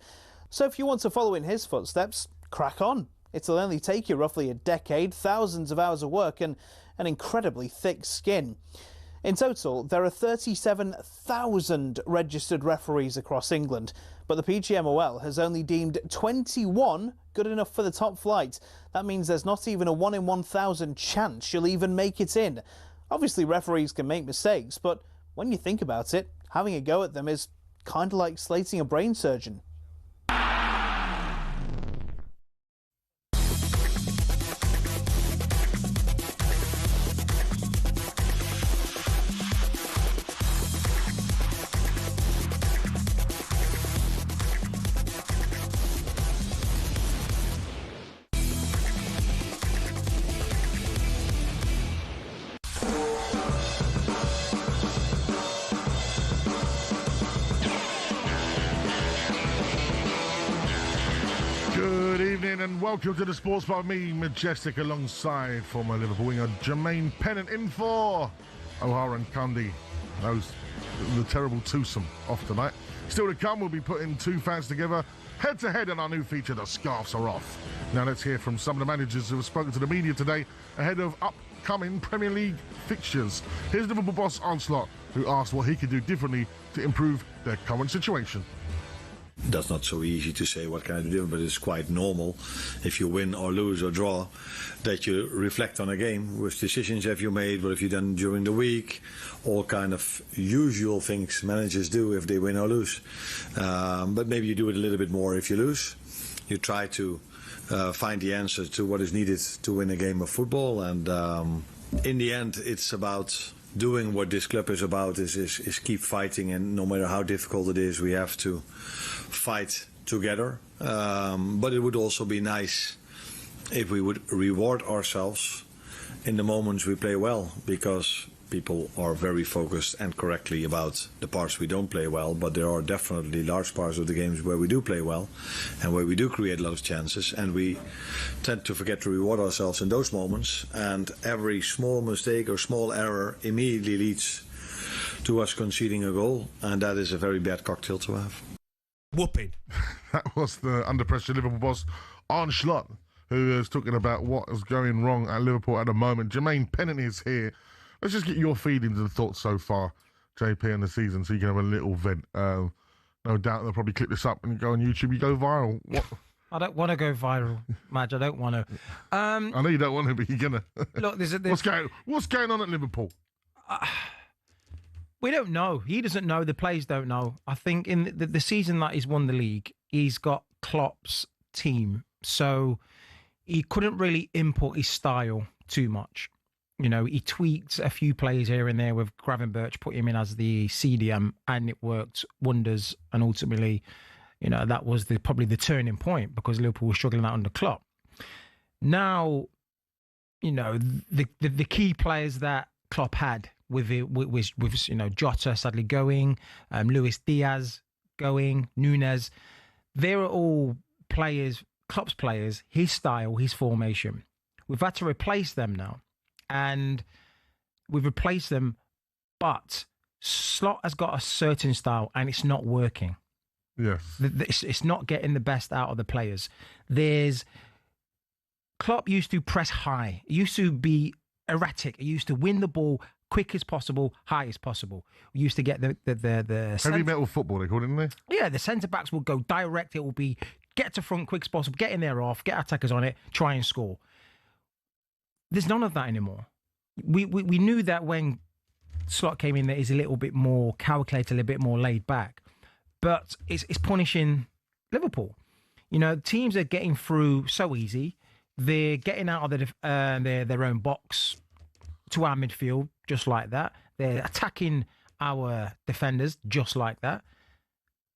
So if you want to follow in his footsteps, crack on. It'll only take you roughly a decade, thousands of hours of work and an incredibly thick skin. In total, there are 37,000 registered referees across England, but the PGMOL has only deemed 21 good enough for the top flight. That means there's not even a 1 in 1,000 chance you'll even make it in. Obviously, referees can make mistakes, but when you think about it, having a go at them is kind of like slating a brain surgeon. And welcome to the Sports Bar. Me, Majestic, alongside former Liverpool winger Jermaine Pennant in for O'Hara and Cundy. Those the terrible twosome off tonight. Still to come, we'll be putting two fans together head to head in our new feature, The Scarves Are Off. Now let's hear from some of the managers who have spoken to the media today ahead of upcoming Premier League fixtures. Here's Liverpool boss Onslaught, who asked what he could do differently to improve their current situation. That's not so easy to say what can I do different, but it's quite normal if you win or lose or draw that you reflect on a game. Which decisions have you made? What have you done during the week? All kind of usual things managers do if they win or lose. But maybe you do it a little bit more if you lose. You try to find the answer to what is needed to win a game of football, and in the end it's about doing what this club is about, is keep fighting, and no matter how difficult it is, we have to fight together. But it would also be nice if we would reward ourselves in the moments we play well, because people are very focused and correctly about the parts we don't play well, but there are definitely large parts of the games where we do play well and where we do create a lot of chances, and we tend to forget to reward ourselves in those moments, and every small mistake or small error immediately leads to us conceding a goal, and that is a very bad cocktail to have. Whooping. That was the under pressure Liverpool boss Onslaught, who is talking about what is going wrong at Liverpool at the moment. Jermaine Pennant is here. Let's just get your feelings and thoughts so far, JP, on the season, so you can have a little vent. No doubt they'll probably clip this up and go on YouTube. You go viral. What? I don't want to go viral, Madge. I don't want to. I know you don't want to, but you're gonna. Look, there's what's going on at Liverpool? We don't know. He doesn't know. The players don't know. I think in the season that he's won the league, he's got Klopp's team, so he couldn't really import his style too much. You know, he tweaked a few players here and there with Gravenberch, put him in as the CDM, and it worked wonders. And ultimately, that was probably the turning point because Liverpool was struggling out under Klopp. Now, the key players that Klopp had with Jota sadly going, Luis Diaz going, Nunes, they're all players, Klopp's players, his style, his formation. We've had to replace them now, and we've replaced them, but Slot has got a certain style, and it's not working. Yes, it's not getting the best out of the players. Klopp used to press high. He used to be erratic. He used to win the ball quick as possible, high as possible. We used to get the heavy metal football, they called it, didn't they? Yeah, the centre backs will go direct. It will be get to front quick as possible, get in there off, get attackers on it, try and score. There's none of that anymore. We knew that when Slot came in, that he's a little bit more calculated, a little bit more laid back, but it's punishing Liverpool. Teams are getting through so easy. They're getting out of their own box to our midfield just like that. They're attacking our defenders just like that.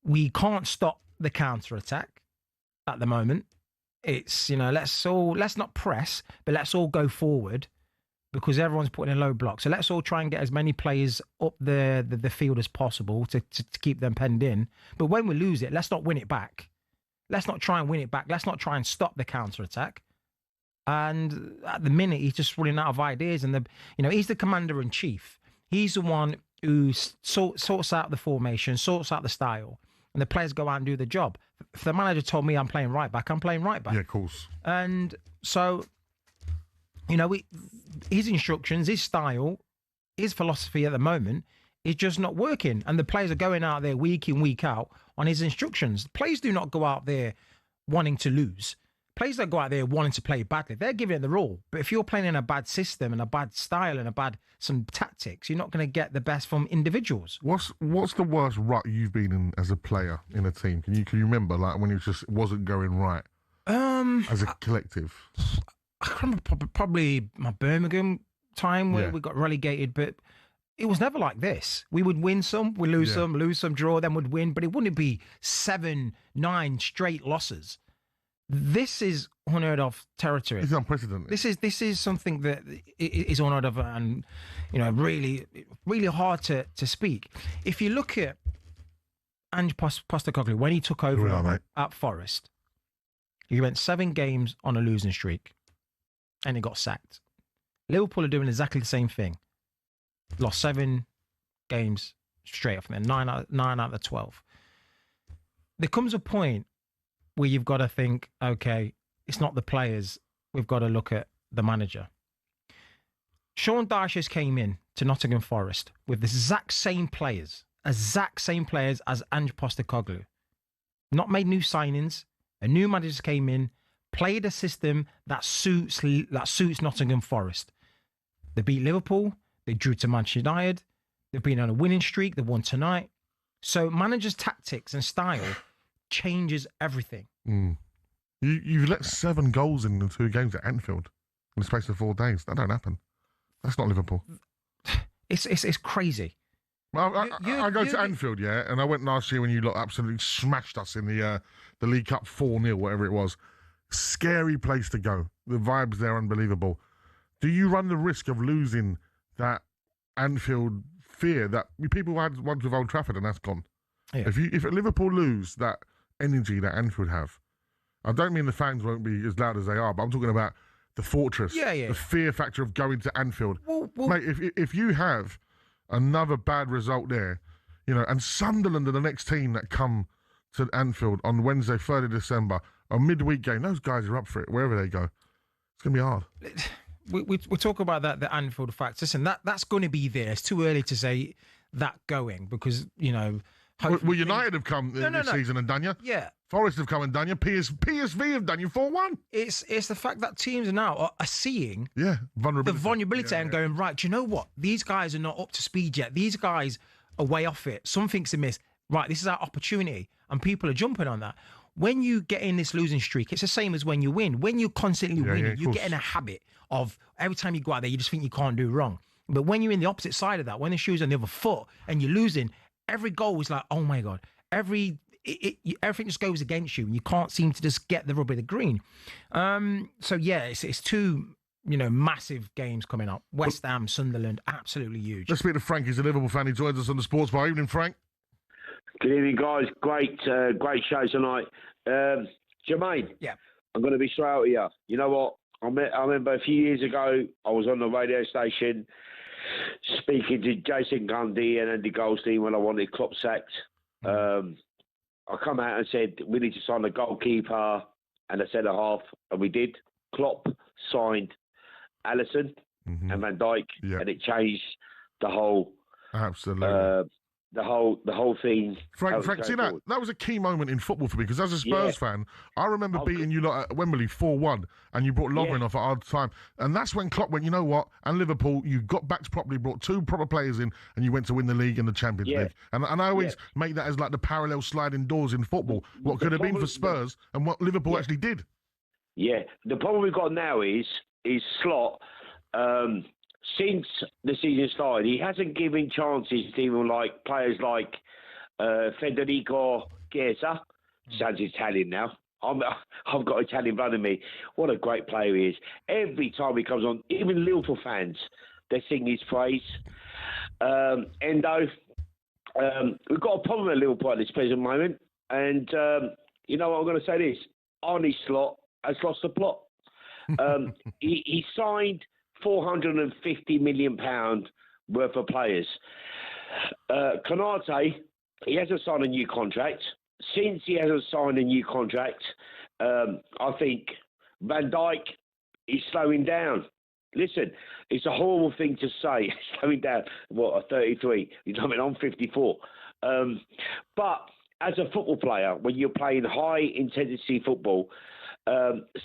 We can't stop the counter attack at the moment. It's let's not press, but let's all go forward because everyone's putting in low blocks. So let's all try and get as many players up the field as possible to keep them penned in. But when we lose it, let's not win it back. Let's not try and win it back. Let's not try and stop the counter attack. And at the minute, he's just running out of ideas. And he's the commander-in-chief. He's the one who sorts out the formation, sorts out the style, and the players go out and do the job. If the manager told me I'm playing right back, I'm playing right back. Yeah, of course. And so, his instructions, his style, his philosophy at the moment is just not working. And the players are going out there week in, week out on his instructions. Players do not go out there wanting to lose. Players don't go out there wanting to play badly. They're giving it the all. But if you're playing in a bad system and a bad style and some tactics, you're not going to get the best from individuals. What's the worst rut you've been in as a player in a team? Can you remember when it just wasn't going right? As a collective. I remember probably my Birmingham time where we got relegated, but it was never like this. We would win some, we lose some, draw, then would win, but it wouldn't be 7-9 straight losses. This is unheard of territory. It's unprecedented. This is something that is unheard of and really, really hard to speak. If you look at Ange Postecoglou, when he took over at Forest, he went 7 games on a losing streak and he got sacked. Liverpool are doing exactly the same thing. Lost 7 games straight off, and then 9 out of 12. There comes a point where you've got to think, okay, it's not the players. We've got to look at the manager. Sean Dyche came in to Nottingham Forest with the exact same players as Ange Postecoglou. Not made new signings. A new manager came in, played a system that suits Nottingham Forest. They beat Liverpool. They drew to Manchester United. They've been on a winning streak. They won tonight. So managers' tactics and style changes everything. You've let 7 goals in the 2 games at Anfield in the space of 4 days. That don't happen. That's not Liverpool. It's crazy. Well, I go to Anfield, and I went last year when you lot absolutely smashed us in the League Cup 4-0, whatever it was. Scary place to go. The vibes there are unbelievable. Do you run the risk of losing that Anfield fear that people had once with Old Trafford and that's gone? Yeah. If Liverpool lose that energy that Anfield have, I don't mean the fans won't be as loud as they are, but I'm talking about the fortress, the fear factor of going to Anfield. Well, mate, if you have another bad result there, and Sunderland are the next team that come to Anfield on Wednesday, 3rd of December, a midweek game, those guys are up for it wherever they go. It's going to be hard. We talk about that, the Anfield facts. Listen, that's going to be there. It's too early to say that going because, Well, United have come this season and done you. Yeah. Forest have come and done you. PSV have done you 4-1. It's the fact that teams now are seeing vulnerability. The vulnerability and going, right, do you know what? These guys are not up to speed yet. These guys are way off it. Something's amiss. Right, this is our opportunity. And people are jumping on that. When you get in this losing streak, it's the same as when you win. When you're constantly winning, you get in a habit of every time you go out there, you just think you can't do wrong. But when you're in the opposite side of that, when the shoe's on the other foot and you're losing, every goal is like, oh my God. Every everything just goes against you, and you can't seem to just get the rub of the green. So yeah, it's two massive games coming up. West Ham, Sunderland, absolutely huge. Let's speak to Frank. He's a Liverpool fan. He joins us on the Sports Bar. Evening, Frank. Good evening, guys. Great show tonight. Jermaine, yeah, I'm going to be straight out with you. You know what? I remember a few years ago, I was on the radio station speaking to Jason Cundy and Andy Goldstein when I wanted Klopp sacked. I come out and said, we need to sign a goalkeeper and a centre-half, and we did. Klopp signed Alisson and Van Dijk, and it changed the whole... Absolutely. The whole thing. Frank, see that was a key moment in football for me, because as a Spurs fan, I remember beating you lot at Wembley 4-1, and you brought Lovren off at hard time, and that's when Klopp went, you know what? And Liverpool, you got back properly, brought two proper players in, and you went to win the league and the Champions League. And I always make that as like the parallel sliding doors in football. What could have been for Spurs and what Liverpool actually did. Yeah, the problem we've got now is Slot. Since the season started, he hasn't given chances to even like players like Federico Chiesa. Sounds Italian now. I've got Italian blood in me. What a great player he is. Every time he comes on, even Liverpool fans, they sing his praise. Endo. We've got a problem at Liverpool at this present moment. And you know what, I'm going to say this. Arne Slot has lost the plot. He signed £450 million worth of players. Konate, he hasn't signed a new contract. Since he hasn't signed a new contract, I think Van Dijk is slowing down. Listen, it's a horrible thing to say, slowing down. What, 33? You know what I mean? I'm 54. But as a football player, when you're playing high-intensity football,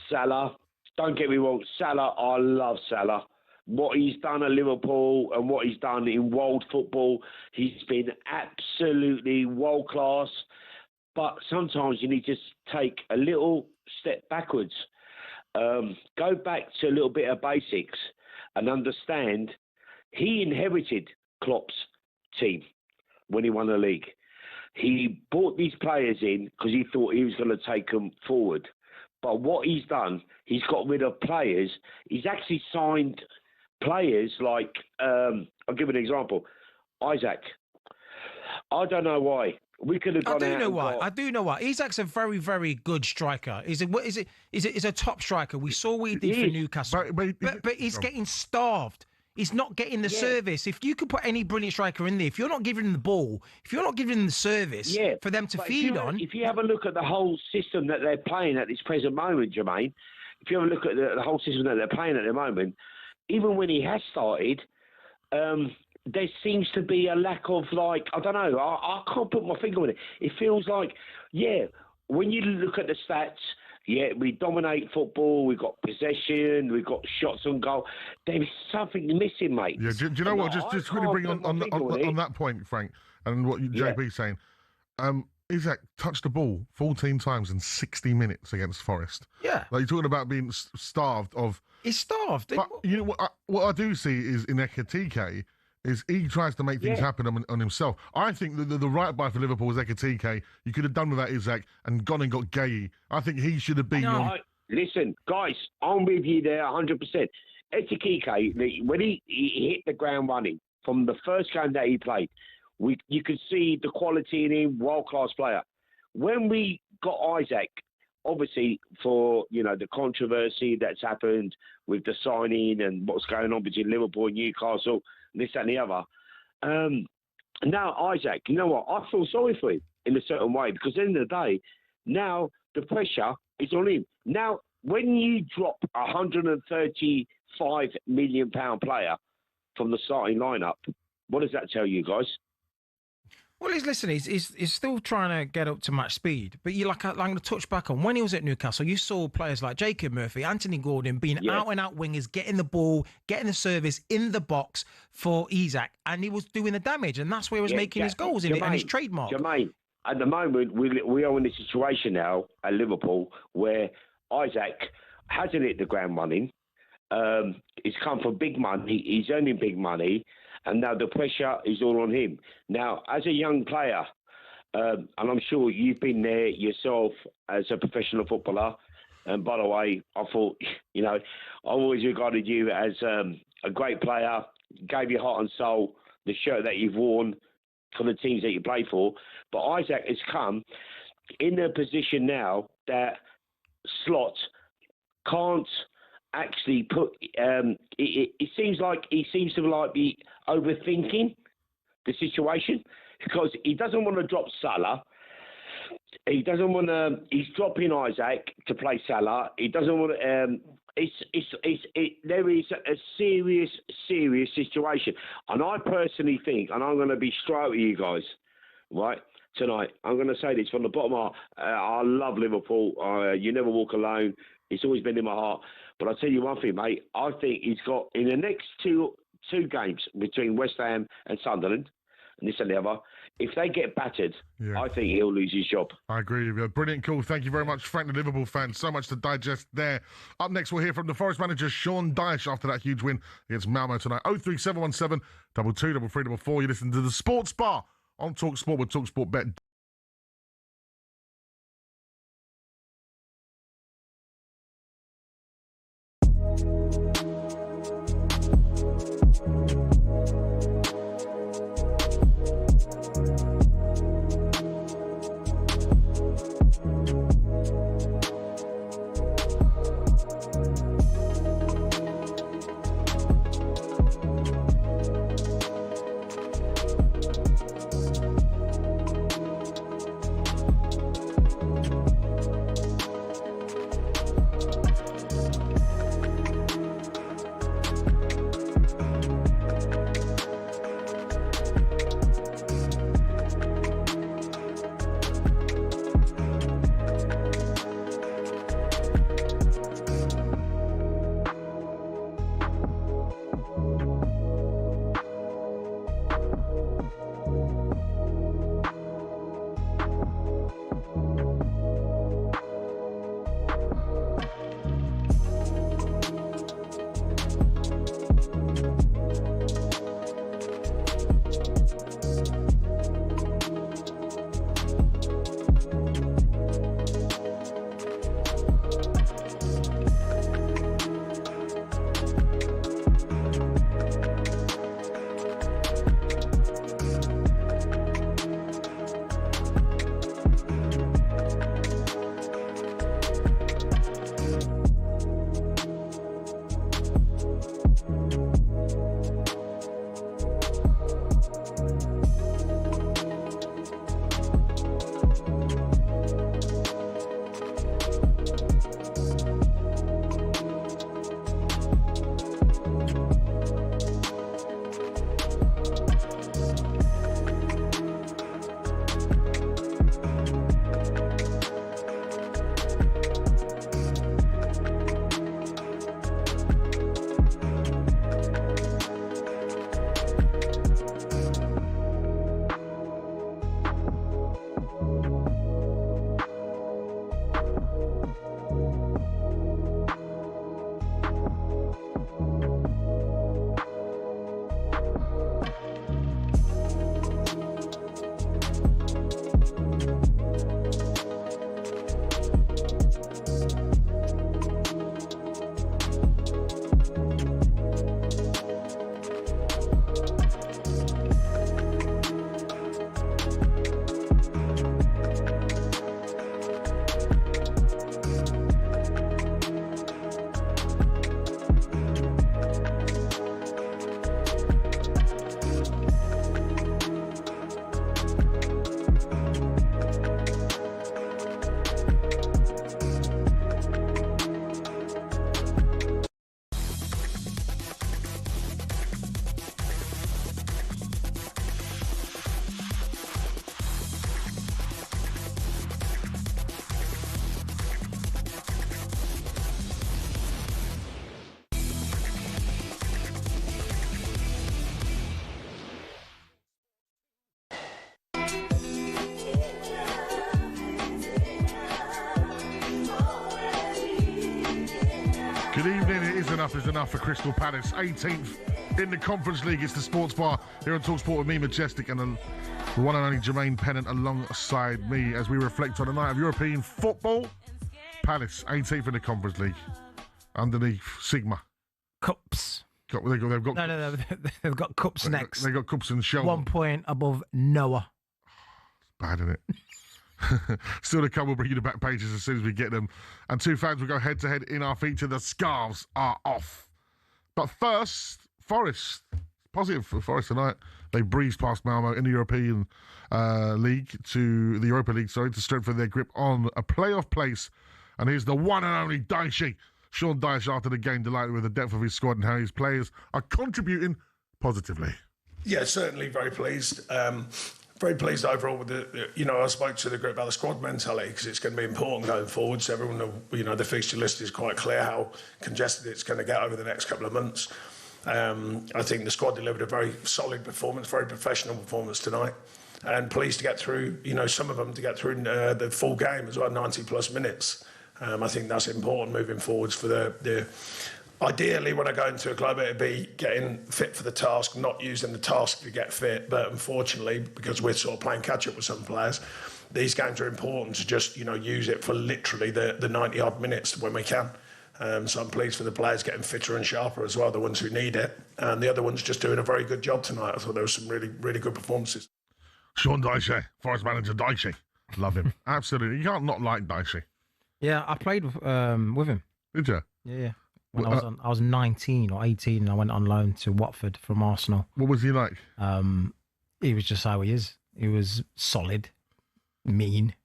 Salah, don't get me wrong, Salah, I love Salah. What he's done at Liverpool and what he's done in world football, he's been absolutely world class. But sometimes you need to take a little step backwards. Go back to a little bit of basics and understand he inherited Klopp's team when he won the league. He brought these players in because he thought he was going to take them forward. But what he's done, he's got rid of players. He's actually signed players like, I'll give an example, Isaac. I don't know why. We could have gone I do know why. Isaac's a very, very good striker. He's a top striker. We saw what he did for Newcastle. But he's getting starved. He's not getting the service. If you could put any brilliant striker in there, if you're not giving them the ball, if you're not giving them the service for them to feed on... If you have a look at the whole system that they're playing at this present moment, Jermaine, if you have a look at the whole system that they're playing at the moment, even when he has started, there seems to be a lack of, like, I don't know, I can't put my finger on it. It feels like, when you look at the stats... we dominate football. We've got possession. We've got shots on goal. There's something missing, mate. Yeah, do you know what? Just really bring on that point, Frank, and what JB's saying. Isaac touched the ball 14 times in 60 minutes against Forest. Yeah, like you're talking about being starved of. He's starved. But you know what I do see is in Ekitike is he tries to make things happen on himself. I think the right buy for Liverpool was Ekitike. You could have done without Isaac and gone and got Gay. I think he should have been. Listen, guys, I'm with you there 100%. Ekitike, when he hit the ground running from the first game that he played, you could see the quality in him, world-class player. When we got Isaac, obviously for the controversy that's happened with the signing and what's going on between Liverpool and Newcastle, this and the other. Now Isaac, you know what? I feel sorry for him in a certain way because at the end of the day, now the pressure is on him. Now, when you drop a £135 million player from the starting lineup, what does that tell you guys? Well, he's still trying to get up to match speed. But I'm going to touch back on when he was at Newcastle, you saw players like Jacob Murphy, Anthony Gordon being out-and-out wingers, getting the ball, getting the service in the box for Isaac, and he was doing the damage, and that's where he was making his goals and his trademark. Jermaine, at the moment, we are in a situation now at Liverpool where Isaac hasn't hit the ground running. He's come for big money. He's earning big money. And now the pressure is all on him. Now, as a young player, and I'm sure you've been there yourself as a professional footballer. And by the way, I thought, I always regarded you as a great player, gave your heart and soul, the shirt that you've worn for the teams that you play for. But Isaac has come in a position now that Slot can't actually put. It seems like he seems to be overthinking the situation because he doesn't want to drop Salah. He doesn't want to. He's dropping Isaac to play Salah. He doesn't want to. There is a serious situation, and I personally think, and I'm going to be straight with you guys, right tonight. I'm going to say this from the bottom of my heart. I love Liverpool. You never walk alone. It's always been in my heart. But I'll tell you one thing, mate. I think he's got in the next two games between West Ham and Sunderland, and this and the other. If they get battered, I think he'll lose his job. I agree with you. Brilliant call. Thank you very much, Frank, the Liverpool fan. So much to digest there. Up next, we'll hear from the Forest manager, Sean Dyche, after that huge win against Malmo tonight. 03717 22 3344. You listen to the Sports Bar on talkSPORT with talkSPORT Bet. enough is enough for Crystal Palace. 18th in the Conference League. It's the Sports Bar here on talkSPORT with me, Majestic, and the one and only Jermaine Pennant alongside me as we reflect on the night of European football. Palace, 18th in the Conference League. Underneath Sigma. Cups. They've got No. They've got cups next. They've got cups and shells. 1 point above Noah. Bad, isn't it? Still to come, we'll bring you the back pages as soon as we get them. And two fans will go head-to-head in our feature. The scarves are off. But first, Forest. Positive for Forest tonight. They breezed past Malmo in the European League to the Europa League, to strengthen their grip on a playoff place. And here's the one and only Dyche. Sean Dyche, after the game, delighted with the depth of his squad and how his players are contributing positively. Yeah, certainly very pleased. Very pleased overall with I spoke to the group about the squad mentality because it's going to be important going forward. So everyone, the fixture list is quite clear how congested it's going to get over the next couple of months. I think the squad delivered a very solid performance, very professional performance tonight. And pleased to get through, some of them to get through the full game as well, 90 plus minutes. I think that's important moving forwards for the ideally, when I go into a club, it'd be getting fit for the task, not using the task to get fit. But unfortunately, because we're sort of playing catch-up with some players, these games are important to just, use it for literally the 90-odd minutes when we can. So I'm pleased for the players getting fitter and sharper as well, the ones who need it. And the other ones just doing a very good job tonight. I thought there were some really, really good performances. Sean Dyche, Forest manager Dyche. Love him. Absolutely. You can't not like Dyche. Yeah, I played with him. Did you? Yeah. When I was 19 or 18 and I went on loan to Watford from Arsenal. What was he like? He was just how he is. He was solid, mean.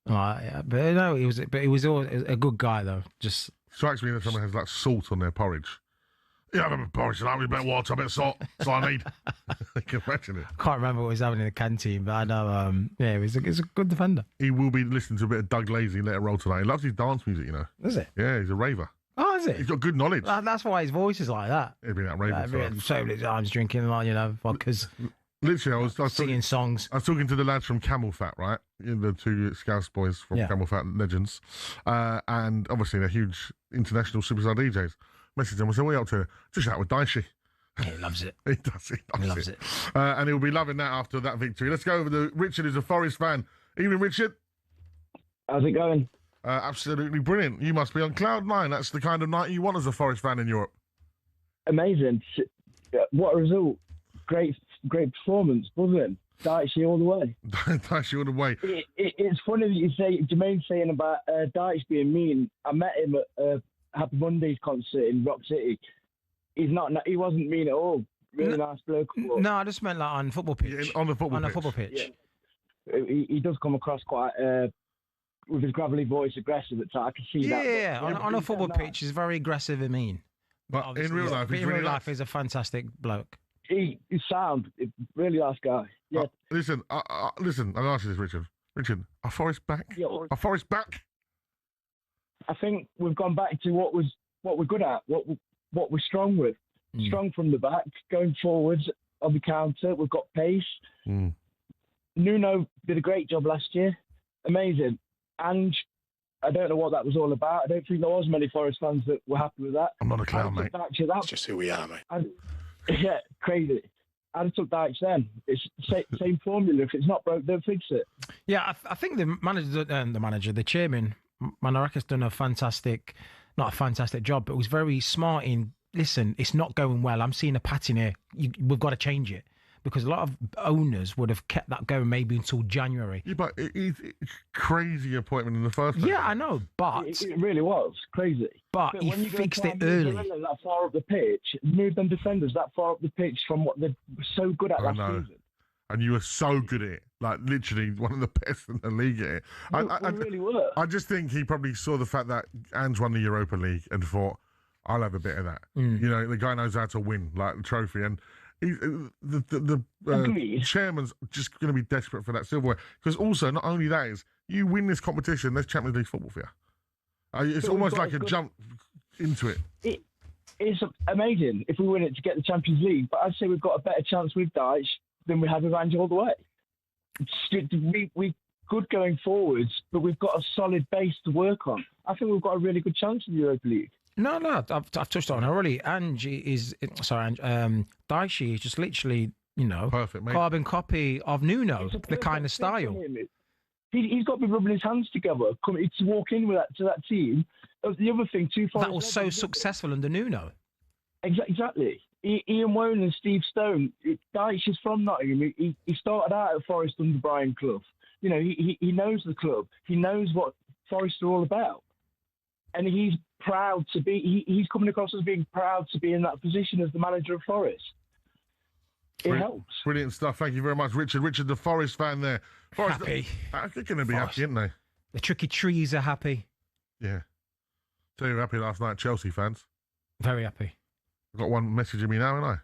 But no, he was always a good guy though. Just strikes me that someone has like salt on their porridge. Yeah, I remember porridge tonight with a bit of water, a bit of salt. That's all I need. I can imagine it. Can't remember what he was having in the canteen, but I know. He's a good defender. He will be listening to a bit of Doug Lazy, Let It Roll tonight. He loves his dance music, Is it? Yeah, he's a raver. Oh, is it? He's got good knowledge. That's why his voice is like that. He'd be that raver. So many times drinking, vodkas. Literally, I was singing songs. I was talking to the lads from Camel Fat, right? The two Scouse boys from Camel Fat legends. And obviously, they're huge international superstar DJs. Messaged them, I said, what are you up to? Just out with Dyche. He loves it. He does. He loves it. And he'll be loving that after that victory. Let's go over to Richard, who's a Forest fan. Evening, Richard. How's it going? Absolutely brilliant. You must be on cloud nine. That's the kind of night you want as a Forest fan in Europe. Amazing. What a result. Great performance, wasn't it? Dyche all the way. Dyche all the way. It's funny that you say, Jermaine's saying about Dyche being mean. I met him at Happy Monday's concert in Rock City. He wasn't mean at all. Really nice bloke. No, I just meant like on football pitch. Yeah, on the football pitch. Yeah. He does come across quite with his gravelly voice, aggressive at times. I can see that. Yeah, on a football pitch, he's very aggressive and mean. But in real life, he's a fantastic bloke. He's sound, really nice guy. Yeah. Listen, listen. I'll ask you this, Richard. Richard, are Forest back? Yeah, are Forest back? I think we've gone back to what we're good at, what we're strong with. Strong from the back, going forwards on the counter. We've got pace. Nuno did a great job last year. Amazing. And I don't know what that was all about. I don't think there was many Forest fans that were happy with that. I'm not a clown, mate. That's just who we are, mate. Yeah, crazy. I'd have took Dyche then. It's same formula. If it's not broke, don't fix it. Yeah, I think the chairman, Manaraka's done not a fantastic job, but was very smart in, listen, it's not going well. I'm seeing a pattern here. We've got to change it. Because a lot of owners would have kept that going maybe until January. Yeah, but it's crazy appointment in the first place. Yeah, I know, but it really was crazy. But he fixed it early. That far up the pitch, move them defenders that far up the pitch from what they're so good at last season. And you were so good at it, like literally one of the best in the league at it. We really were. I just think he probably saw the fact that Ange won the Europa League and thought, I'll have a bit of that. The guy knows how to win, like the trophy. And the chairman's just going to be desperate for that silverware. Because also, not only that is, you win this competition, there's Champions League football for you. It's almost like a jump into it. It's amazing if we win it to get the Champions League, but I'd say we've got a better chance with Dyche than we have with Ange all the way. We're good going forwards, but we've got a solid base to work on. I think we've got a really good chance in the Europa League. No, I've touched on it already. Daishi is just literally, perfect, mate. Carbon copy of Nuno, the kind of style. He's got to be rubbing his hands together to walk in with to that team. The other thing, that was so successful under Nuno. Exactly. Ian Woan and Steve Stone. Dyche is from Nottingham. He started out at Forest under Brian Clough. He knows the club. He knows what Forest are all about, and he's proud to be. He's coming across as being proud to be in that position as the manager of Forest. It helps. Brilliant stuff. Thank you very much, Richard. Richard, the Forest fan there. Forest, happy. They're going to be happy, aren't they? The tricky trees are happy. Yeah. Tell you, happy last night, Chelsea fans. Very happy. I've got one messaging me now, haven't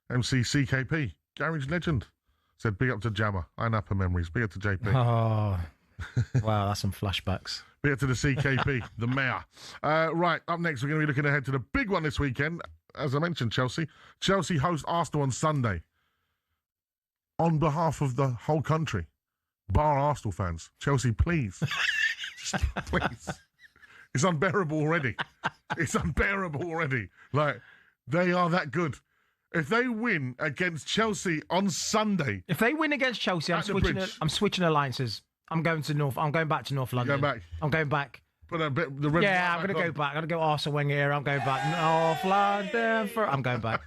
I? MCCKP, garage legend. Said, big up to Jammer. I napper memories. Big up to JP. Oh, wow, that's some flashbacks. Big up to the CKP, the mayor. Right, up next, we're going to be looking ahead to the big one this weekend. As I mentioned, Chelsea. Chelsea host Arsenal on Sunday. On behalf of the whole country, bar Arsenal fans, Chelsea, please. Just please. It's unbearable already. It's unbearable already. Like, they are that good. If they win against Chelsea on Sunday... If they win against Chelsea, I'm switching alliances. I'm going back to North London. Going back? I'm going back. But I'm going to go back. I'm going to go Arsene Wenger. I'm going back North London. I'm going back.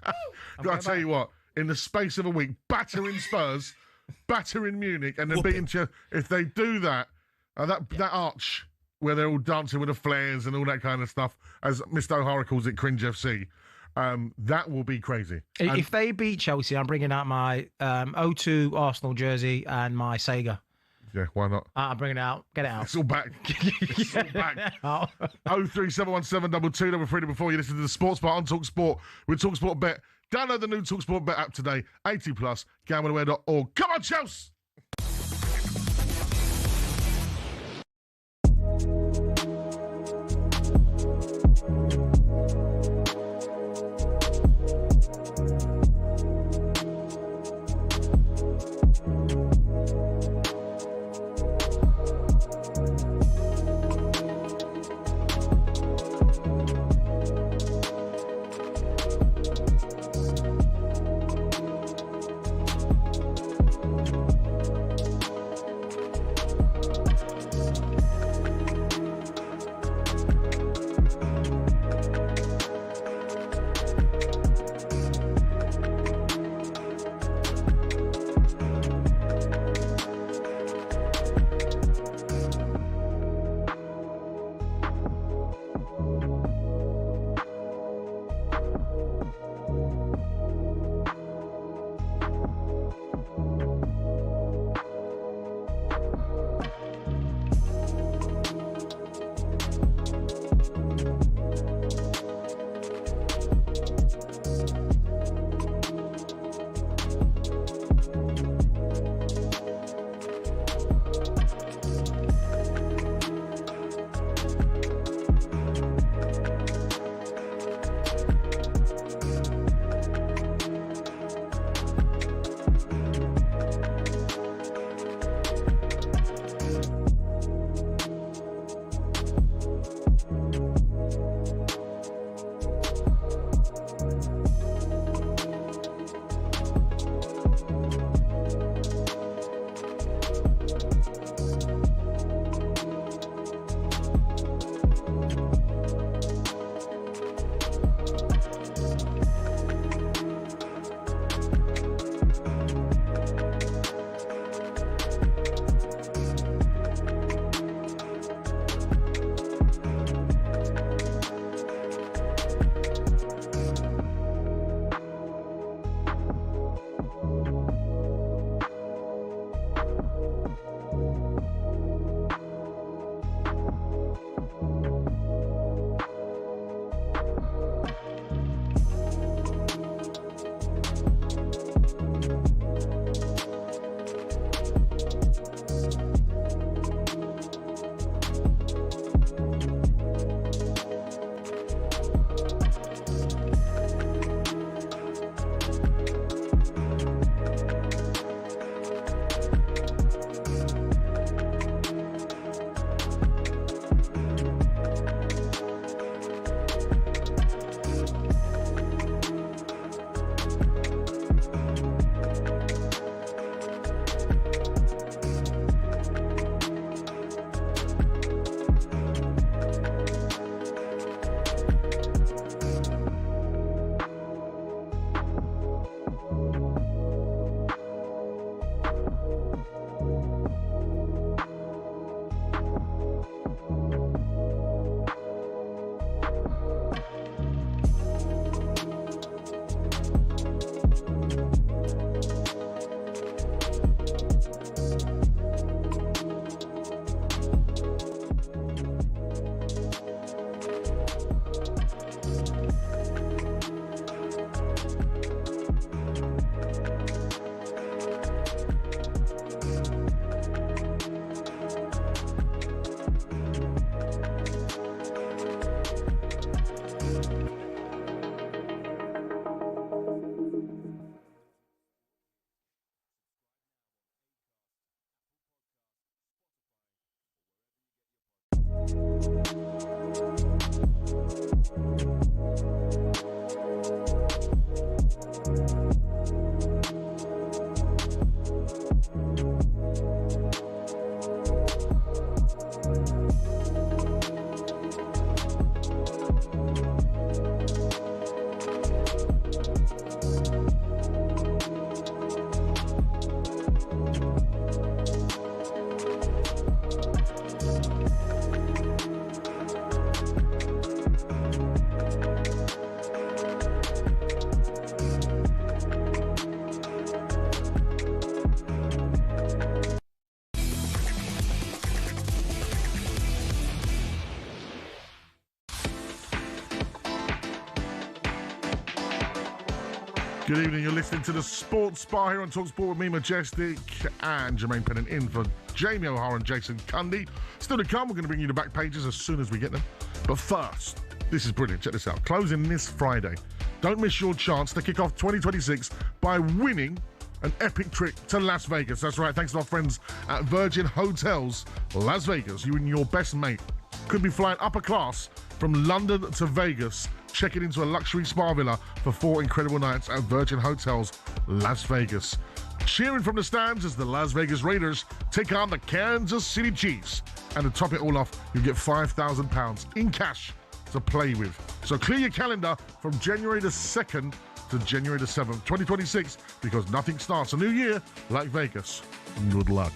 I'll tell you what, in the space of a week, battering Spurs, battering Munich, and then beating Chelsea. If they do that, that arch where they're all dancing with the flares and all that kind of stuff, as Mr. O'Hara calls it, cringe FC, that will be crazy. If they beat Chelsea, I'm bringing out my O2 Arsenal jersey and my Sega. Yeah, why not? I'm bringing it out. Get it out. It's all back. It's all back. 0371722 3 before you listen to the Sports Bar on talkSPORT with talkSPORT Bet. Download the new talkSPORT Bet app today. 18+, gamblingaware.org. Come on, Chelsea! Good evening, you're listening to the Sports Bar here on talkSPORT with me, Majestic, and Jermaine Pennant in for Jamie O'Hara and Jason Cundy. Still to come, we're going to bring you the back pages as soon as we get them. But first, this is brilliant, check this out. Closing this Friday. Don't miss your chance to kick off 2026 by winning an epic trip to Las Vegas. That's right, thanks to our friends at Virgin Hotels Las Vegas. You and your best mate could be flying upper class from London to Vegas, checking into a luxury spa villa for 4 incredible nights at Virgin Hotels Las Vegas. Cheering from the stands as the Las Vegas Raiders take on the Kansas City Chiefs. And to top it all off, you get £5,000 in cash to play with. So clear your calendar from January the 2nd to January the 7th, 2026, because nothing starts a new year like Vegas. Good luck.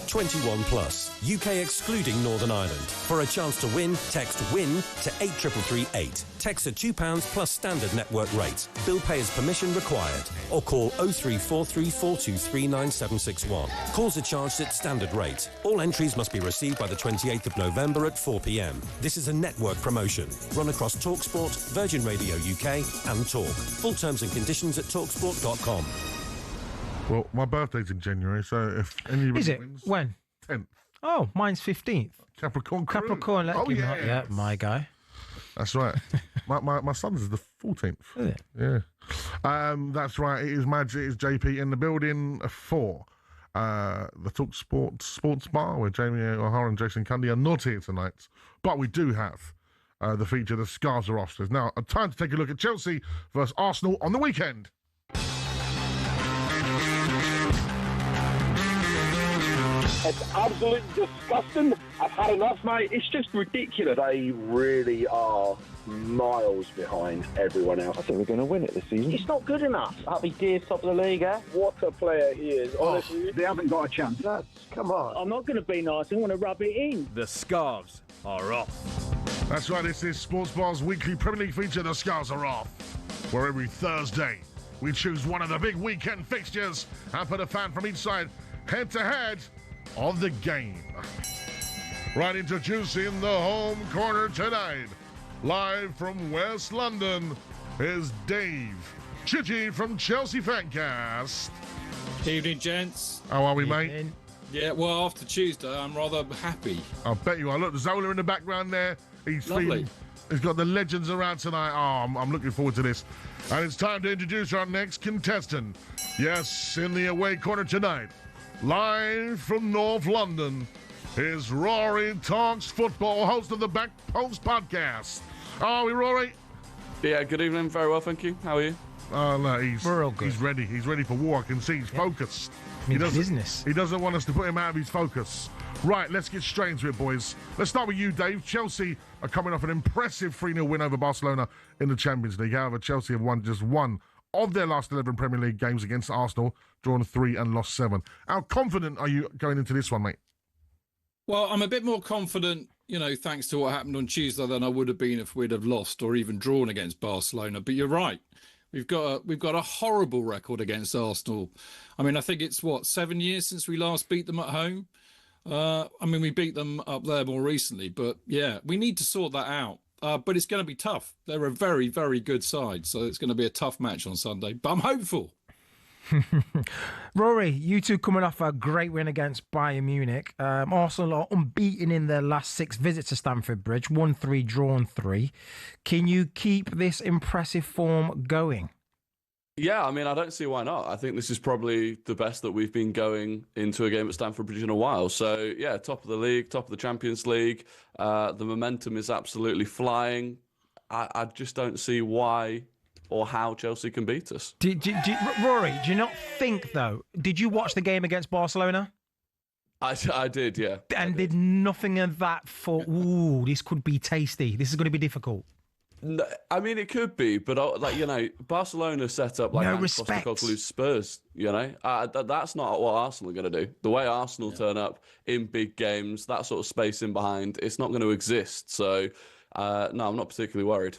21 plus, UK excluding Northern Ireland. For a chance to win, text WIN to 83338. Text at £2 plus standard network rate. Bill payer's permission required. Or call 03434239761. Calls are charged at standard rate. All entries must be received by the 28th of November at 4 p.m. This is a network promotion. Run across talkSPORT, Virgin Radio UK and Talk. Full terms and conditions at talksport.com. Well, my birthday's in January, so if anybody Is it? wins... When? 10th. Oh, mine's 15th. Capricorn crew. Capricorn. Oh, yeah. Yeah, my guy. That's right. my son's is the 14th. Is it? Yeah. That's right. It is Madge, it is JP in the building for the talkSPORT Sports Bar, where Jamie O'Hara and Jason Cundy are not here tonight. But we do have the feature, The Scarves Are Off. There's now a time to take a look at Chelsea versus Arsenal on the weekend. It's absolutely disgusting. I've had enough, mate. It's just ridiculous. They really are miles behind everyone else. I think we're going to win it this season. It's not good enough. Happy Deer's top of the league, eh? What a player he is, honestly. They haven't got a chance. Come on. I'm not going to be nice. I want to rub it in. The scarves are off. That's right, this is Sports Bar's weekly Premier League feature, The Scarves Are Off, where every Thursday we choose one of the big weekend fixtures and put a fan from each side head-to-head of the game. Right, introducing the home corner tonight, live from West London, is Dave Chitty from Chelsea Fancast. Evening, gents. How are we, mate? Yeah, well, after Tuesday, I'm rather happy. I bet you are. Look, Zola in the background there. He's Lovely. He's got the legends around tonight. Oh, I'm looking forward to this. And it's time to introduce our next contestant. Yes, in the away corner tonight, live from North London, is Rory Talks Football, host of the Back Post Podcast. Are we, Rory? Yeah, good evening. Very well, thank you. How are you? Oh, no, We're all good. he's ready. He's ready for war. I can see he's focused. Business. He doesn't want us to put him out of his focus. Right, let's get straight into it, boys. Let's start with you, Dave. Chelsea are coming off an impressive 3-0 win over Barcelona in the Champions League. However, Chelsea have won just one of their last 11 Premier League games against Arsenal, drawn 3 and lost 7. How confident are you going into this one, mate? Well, I'm a bit more confident, thanks to what happened on Tuesday than I would have been if we'd have lost or even drawn against Barcelona. But you're right. We've got a horrible record against Arsenal. I mean, I think it's 7 years since we last beat them at home. We beat them up there more recently, but yeah, we need to sort that out. But it's going to be tough. They're a very, very good side, so it's going to be a tough match on Sunday. But I'm hopeful. Rory, you two coming off a great win against Bayern Munich. Arsenal are unbeaten in their last 6 visits to Stamford Bridge, 1-3, drawn 3. Can you keep this impressive form going? Yeah, I mean, I don't see why not. I think this is probably the best that we've been going into a game at Stamford Bridge in a while. So, yeah, top of the league, top of the Champions League. The momentum is absolutely flying. I just don't see why or how Chelsea can beat us. Rory, do you not think, though, did you watch the game against Barcelona? I did, yeah. And did nothing of that for, ooh, this could be tasty. This is going to be difficult. No, I mean, it could be, but Barcelona set up like Postecoglou's Spurs. That's not what Arsenal are going to do. The way Arsenal turn up in big games, that sort of space in behind, it's not going to exist. So, no, I'm not particularly worried.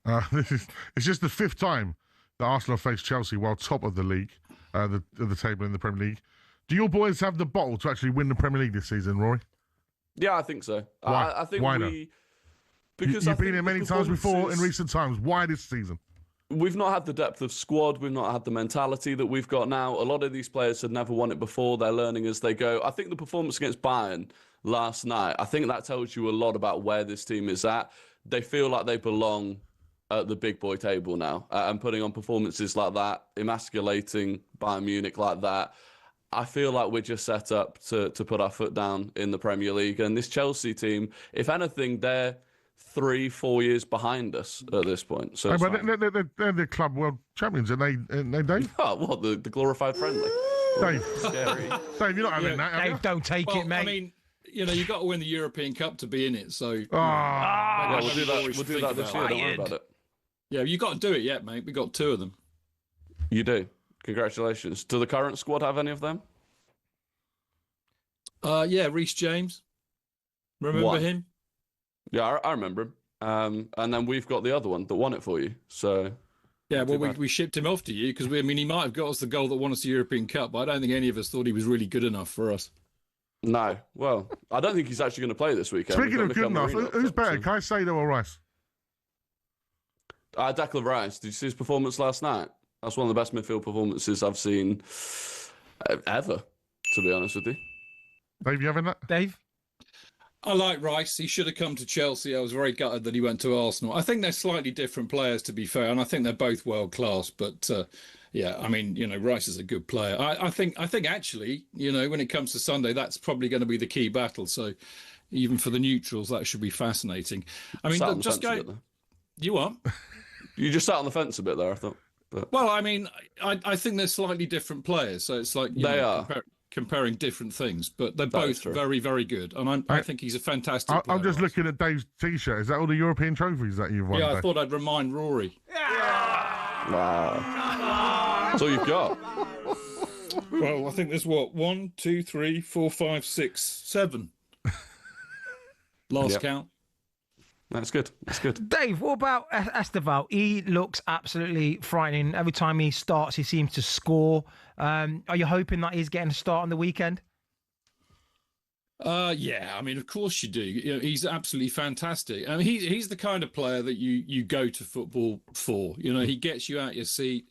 It's just the 5th time that Arsenal have faced Chelsea while top of the league, the table in the Premier League. Do your boys have the bottle to actually win the Premier League this season, Rory? Yeah, I think so. Why? I think Why we... Because you've been here many times before in recent times. Why this season? We've not had the depth of squad. We've not had the mentality that we've got now. A lot of these players had never won it before. They're learning as they go. I think the performance against Bayern last night, I think that tells you a lot about where this team is at. They feel like they belong at the big boy table now. And putting on performances like that, emasculating Bayern Munich like that, I feel like we're just set up to put our foot down in the Premier League. And this Chelsea team, if anything, they're 3-4 years behind us at this point. So but they're the club world champions, and they Dave? Oh, what, the glorified friendly? Dave, scary. Dave, you're not having that, Dave, don't take it, mate. I mean, you've got to win the European Cup to be in it. So we'll do that this year. Don't worry about it. Yeah, you got to do it yet, mate. We got 2 of them. You do. Congratulations. Do the current squad have any of them? Yeah, Reece James. Remember him? Yeah, I remember him. And then we've got the other one that won it for you. So yeah, well, we shipped him off to you because he might have got us the goal that won us the European Cup, but I don't think any of us thought he was really good enough for us. No, well, I don't think he's actually going to play this weekend. Speaking of good enough, who's better, Caicedo or Rice? Declan Rice. Did you see his performance last night? That's one of the best midfield performances I've seen ever, to be honest with you. Dave, you having that? Dave? I like Rice. He should have come to Chelsea. I was very gutted that he went to Arsenal. I think they're slightly different players, to be fair, and I think they're both world class. But yeah, I mean, Rice is a good player. I think actually, when it comes to Sunday, that's probably going to be the key battle. So even for the neutrals, that should be fascinating. I mean, just go. You what? You just sat on the fence a bit there, I thought. But... Well, I mean, I think they're slightly different players, so it's like they are. Comparing different things, but they're both very, very good. And I think he's a fantastic player. I'm just looking at Dave's T-shirt. Is that all the European trophies that you've won? Yeah, I thought I'd remind Rory. Wow. That's all you've got. Well, I think there's 1, 2, 3, 4, 5, 6, 7. Last count. That's good. That's good. Dave, what about Esteval? He looks absolutely frightening. Every time he starts, he seems to score. Are you hoping that he's getting a start on the weekend? Yeah, I mean, of course you do. He's absolutely fantastic. I mean, he's the kind of player that you go to football for. He gets you out your seat.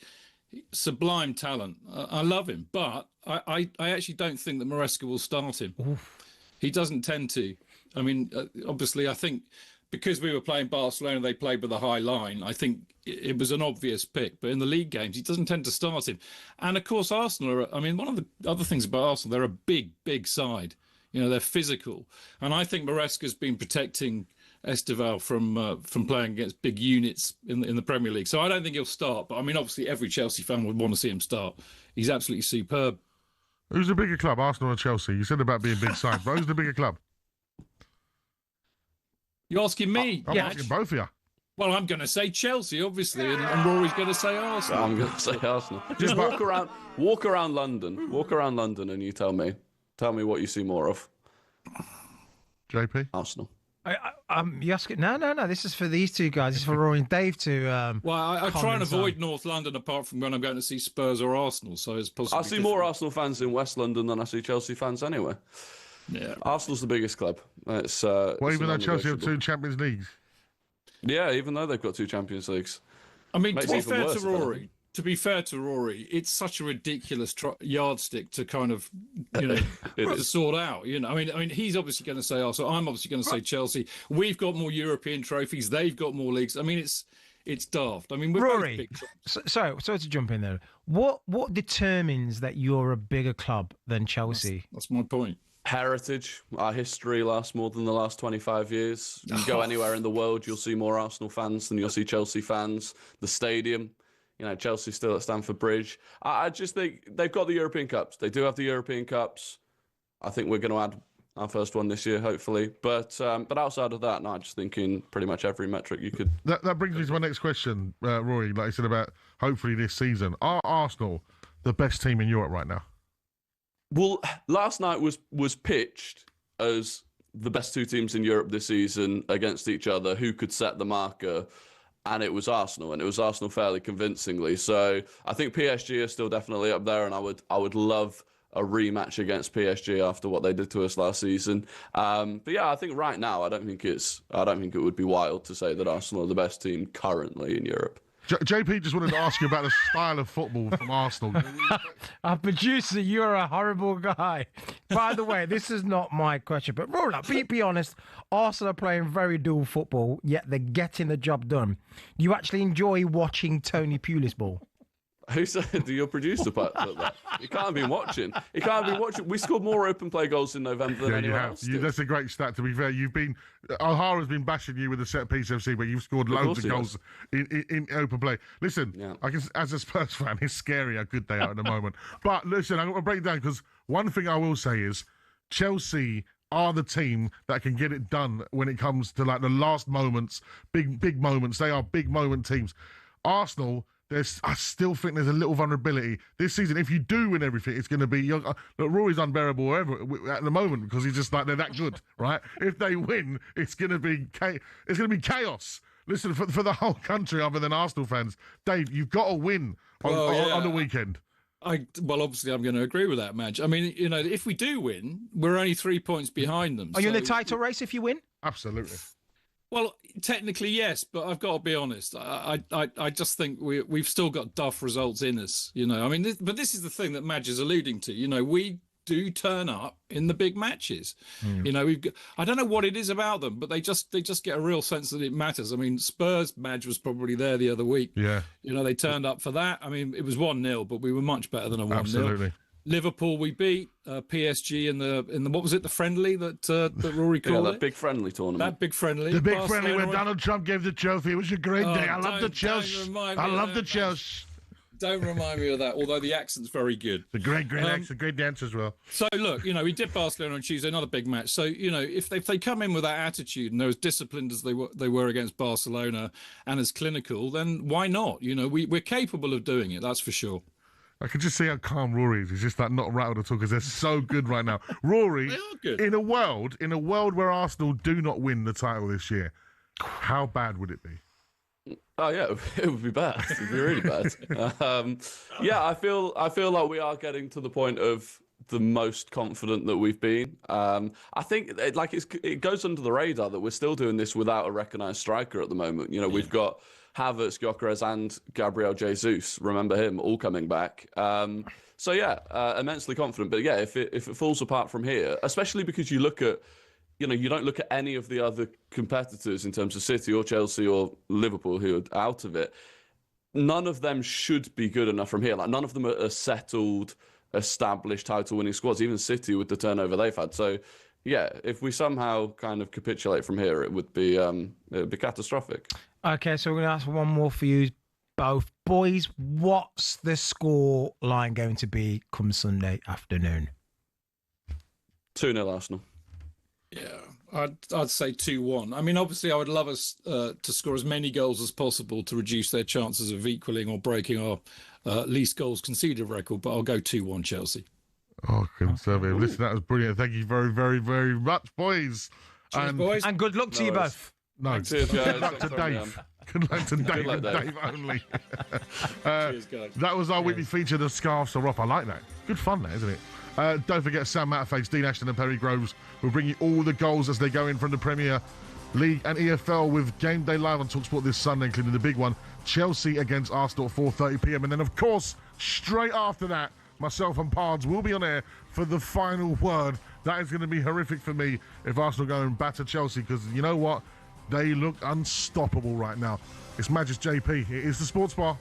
Sublime talent. I love him, but I actually don't think that Maresca will start him. Oof. He doesn't tend to. I mean, obviously, I think because we were playing Barcelona, they played with a high line. I think it was an obvious pick. But in the league games, he doesn't tend to start him. And, of course, Arsenal are... I mean, one of the other things about Arsenal, they're a big, big side. They're physical. And I think Maresca's been protecting Esteval from playing against big units in the Premier League. So I don't think he'll start. But, I mean, obviously, every Chelsea fan would want to see him start. He's absolutely superb. Who's the bigger club, Arsenal or Chelsea? You said about being big side, but who's the bigger club? You're asking me? I'm asking both of you. Well, I'm going to say Chelsea, obviously, and Rory's going to say Arsenal. I'm going to say Arsenal. Just walk around London, and you tell me what you see more of. JP? Arsenal. You asking? No. This is for these two guys. This is for Rory and Dave to. Well, I try and avoid North London apart from when I'm going to see Spurs or Arsenal. So it's possible. I see more Arsenal fans in West London than I see Chelsea fans anyway. Yeah, Arsenal's the biggest club. It's even though Chelsea have 2 Champions Leagues. Yeah, even though they've got 2 Champions Leagues. I mean, to be fair to Rory, it's such a ridiculous yardstick to kind of, to sort out. I mean, he's obviously going to say Arsenal. I'm obviously going to say Chelsea. We've got more European trophies. They've got more leagues. I mean, it's daft. I mean, we're Rory, both big clubs. sorry to jump in there. What determines that you're a bigger club than Chelsea? That's my point. Heritage. Our history lasts more than the last 25 years. You go anywhere in the world, you'll see more Arsenal fans than you'll see Chelsea fans. The stadium, Chelsea's still at Stamford Bridge. I just think they've got the European Cups. They do have the European Cups. I think we're going to add our first one this year, hopefully. But outside of that, no, I just think in pretty much every metric you could... That brings me to my next question, Rory, like I said about hopefully this season. Are Arsenal the best team in Europe right now? Well, last night was pitched as the best two teams in Europe this season against each other, who could set the marker, and it was Arsenal, and it was Arsenal fairly convincingly. So I think PSG are still definitely up there, and I would love a rematch against PSG after what they did to us last season. But yeah, I think right now I don't think it would be wild to say that Arsenal are the best team currently in Europe. JP just wanted to ask you about the style of football from Arsenal. Our producer, you're a horrible guy. By the way, this is not my question, but roll up. Be honest. Arsenal are playing very dual football, yet they're getting the job done. You actually enjoy watching Tony Pulis ball? Who said your producer put that? He can't have been watching. He can't have been watching. We scored more open play goals in November than anyone else did. That's a great stat, to be fair. O'Hara's been bashing you with the set piece FC, but you've scored loads of goals in open play. Listen, I guess as a Spurs fan, it's scary how good they are at the moment. But listen, I'm going to break it down because one thing I will say is Chelsea are the team that can get it done when it comes to like the last moments, big moments. They are big moment teams. Arsenal, I still think there's a little vulnerability this season. If you do win everything, it's going to be look, Rory's unbearable at the moment because he's just like they're that good, right? If they win, it's going to be chaos. Listen, for the whole country, other than Arsenal fans, Dave, you've got to win on the weekend. Obviously, I'm going to agree with that, Madge. I mean, if we do win, we're only 3 points behind them. Are you in the title race if you win? Absolutely. Well, technically, yes, but I've got to be honest. I just think we've still got duff results in us, I mean, but this is the thing that Madge is alluding to. We do turn up in the big matches. I don't know what it is about them, but they just get a real sense that it matters. I mean, Spurs, Madge was probably there the other week. Yeah. They turned up for that. I mean, it was 1-0, but we were much better than a 1-0. Absolutely. Liverpool, we beat PSG in the what was it, the friendly that Rory called that big friendly tournament. That big friendly. The big friendly where Donald Trump gave the trophy. It was a great day. I love the Chelsea. I love the Chelsea. Don't remind me of that, although the accent's very good. The great accent, great dance as well. So, look, we did Barcelona on Tuesday, another big match. So, if they come in with that attitude and they're as disciplined as they were against Barcelona and as clinical, then why not? We're capable of doing it, that's for sure. I can just see how calm Rory is. He's just like not rattled at all because they're so good right now. Rory, they are good. In a world where Arsenal do not win the title this year, how bad would it be? Oh yeah, it would be bad. It would be really bad. I feel like we are getting to the point of the most confident that we've been. I think it goes under the radar that we're still doing this without a recognised striker at the moment. We've got Havertz, Gyökeres and Gabriel Jesus, remember him, all coming back. Immensely confident. But yeah, if it falls apart from here, especially because you look at, you don't look at any of the other competitors in terms of City or Chelsea or Liverpool who are out of it, none of them should be good enough from here. Like none of them are settled, established title-winning squads, even City with the turnover they've had. So yeah, if we somehow kind of capitulate from here, it would be catastrophic. Okay, so we're going to ask one more for you both. Boys, what's the score line going to be come Sunday afternoon? 2-0 Arsenal. Yeah, I'd say 2-1. I mean, obviously, I would love us to score as many goals as possible to reduce their chances of equaling or breaking our least goals conceded record, but I'll go 2-1 Chelsea. Oh, conservative. Listen, that was brilliant. Thank you very, very, very much, boys. Cheers, boys. And good luck to you both. No, cheers, good luck to Dave. Good luck to Dave and Dave only. Cheers, guys. That was our weekly feature, The Scarves Are Off. I like that. Good fun, that, isn't it? Don't forget Sam Matterface, Dean Ashton and Perry Groves will bring you all the goals as they go in from the Premier League and EFL with Game Day Live on talkSPORT this Sunday, including the big one, Chelsea against Arsenal at 4:30pm. And then, of course, straight after that, myself and Pards will be on air for the final word. That is going to be horrific for me if Arsenal go and batter Chelsea because you know what? They look unstoppable right now. It's Magis JP. It is the Sports Bar.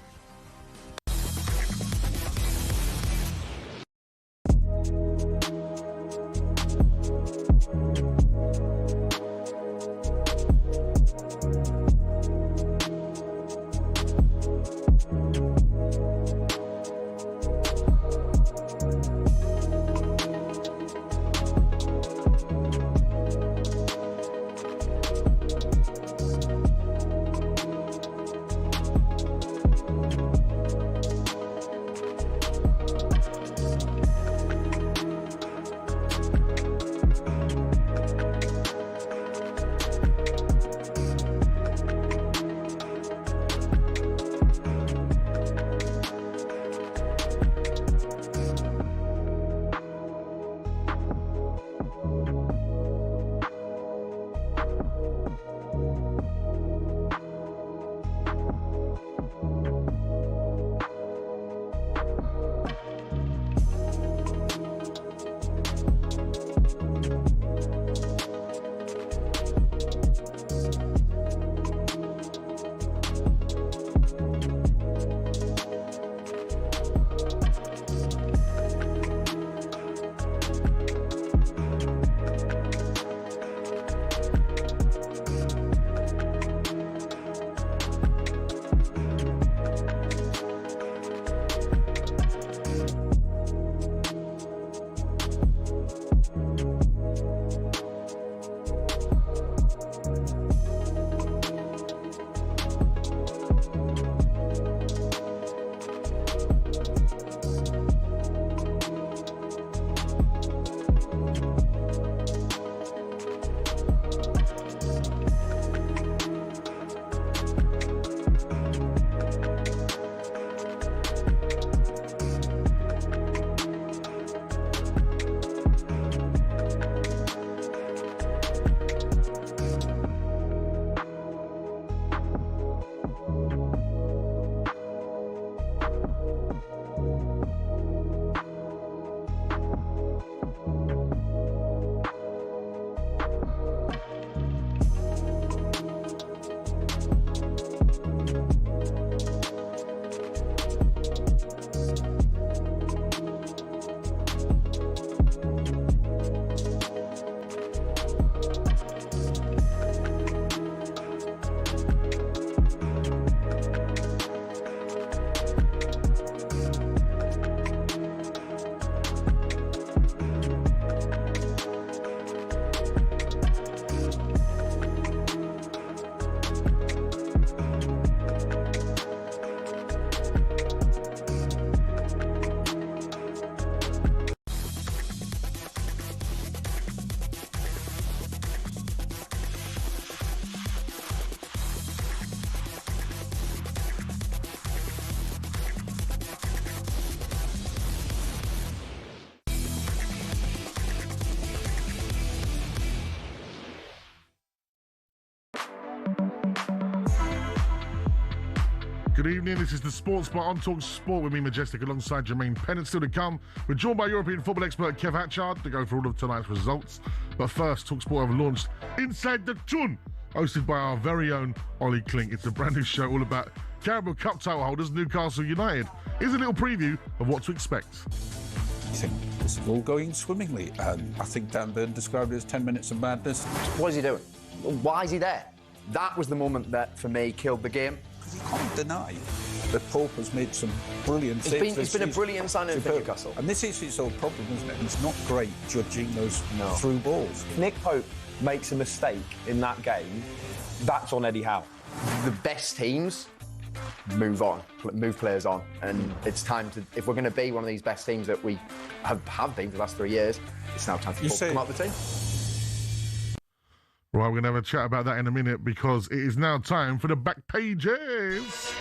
Good evening, this is the Sports Bar on talkSPORT with me, Majestic, alongside Jermaine Pennant. Still to come, we're joined by European football expert Kev Hatchard to go through all of tonight's results. But first, talkSPORT have launched Inside the Tun, hosted by our very own Ollie Klink. It's a brand new show all about Carabao Cup title holders, Newcastle United. Here's a little preview of what to expect. I think this is all going swimmingly. I think Dan Burn described it as 10 minutes of madness. What is he doing? Why is he there? That was the moment that, for me, killed the game. Because you can't deny that Pope has made some brilliant saves. It's been a brilliant signing for Newcastle. And this is his whole problem, isn't it? He's not great judging those through balls. If Nick Pope makes a mistake in that game, that's on Eddie Howe. The best teams move on, move players on, and it's time to, if we're going to be one of these best teams that we have been for the last 3 years, it's now time for Pope to come up the team. Right, we're going to have a chat about that in a minute because it is now time for the back pages.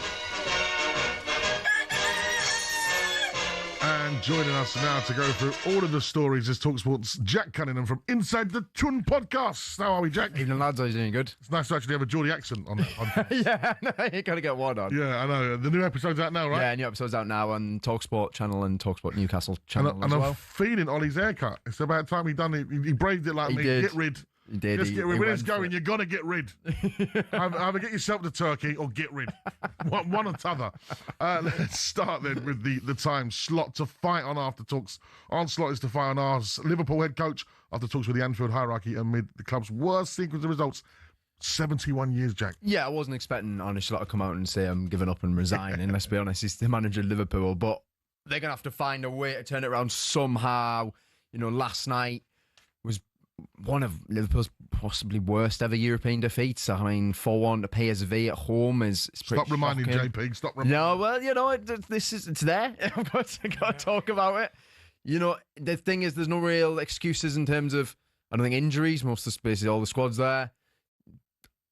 And joining us now to go through all of the stories is talkSPORT's Jack Cunningham from Inside the Tun podcast. How are we, Jack? Evening, lads. How are you doing? Good. It's nice to actually have a Geordie accent on that podcast. Yeah, no, you got to get one on. Yeah, I know. The new episode's out now, right? Yeah, new episode's out now on talkSPORT channel and talkSPORT Newcastle channel and as well. I'm feeling Ollie's haircut. It's about time he done it. He braved it like me. Did. Get rid. He did. Just get rid. When it's went for going, you're gonna get rid. Either get yourself to Turkey or get rid. One or t'other. Let's start then with the time slot to fight on after talks. On slot is to fight on ours. Liverpool head coach after talks with the Anfield hierarchy amid the club's worst sequence of results. 71 years, Jack. Yeah, I wasn't expecting Arne Slot to come out and say I'm giving up and resigning. Let's be honest, he's the manager of Liverpool, but they're going to have to find a way to turn it around somehow. You know, last night was one of Liverpool's possibly worst ever European defeats. I mean, 4-1 to PSV at home is pretty Stop reminding shocking. JP. Stop reminding. No, well, you know, it's there. I've got to talk about it. You know, the thing is, there's no real excuses in terms of, I don't think, injuries. Most of basically all the squad's there.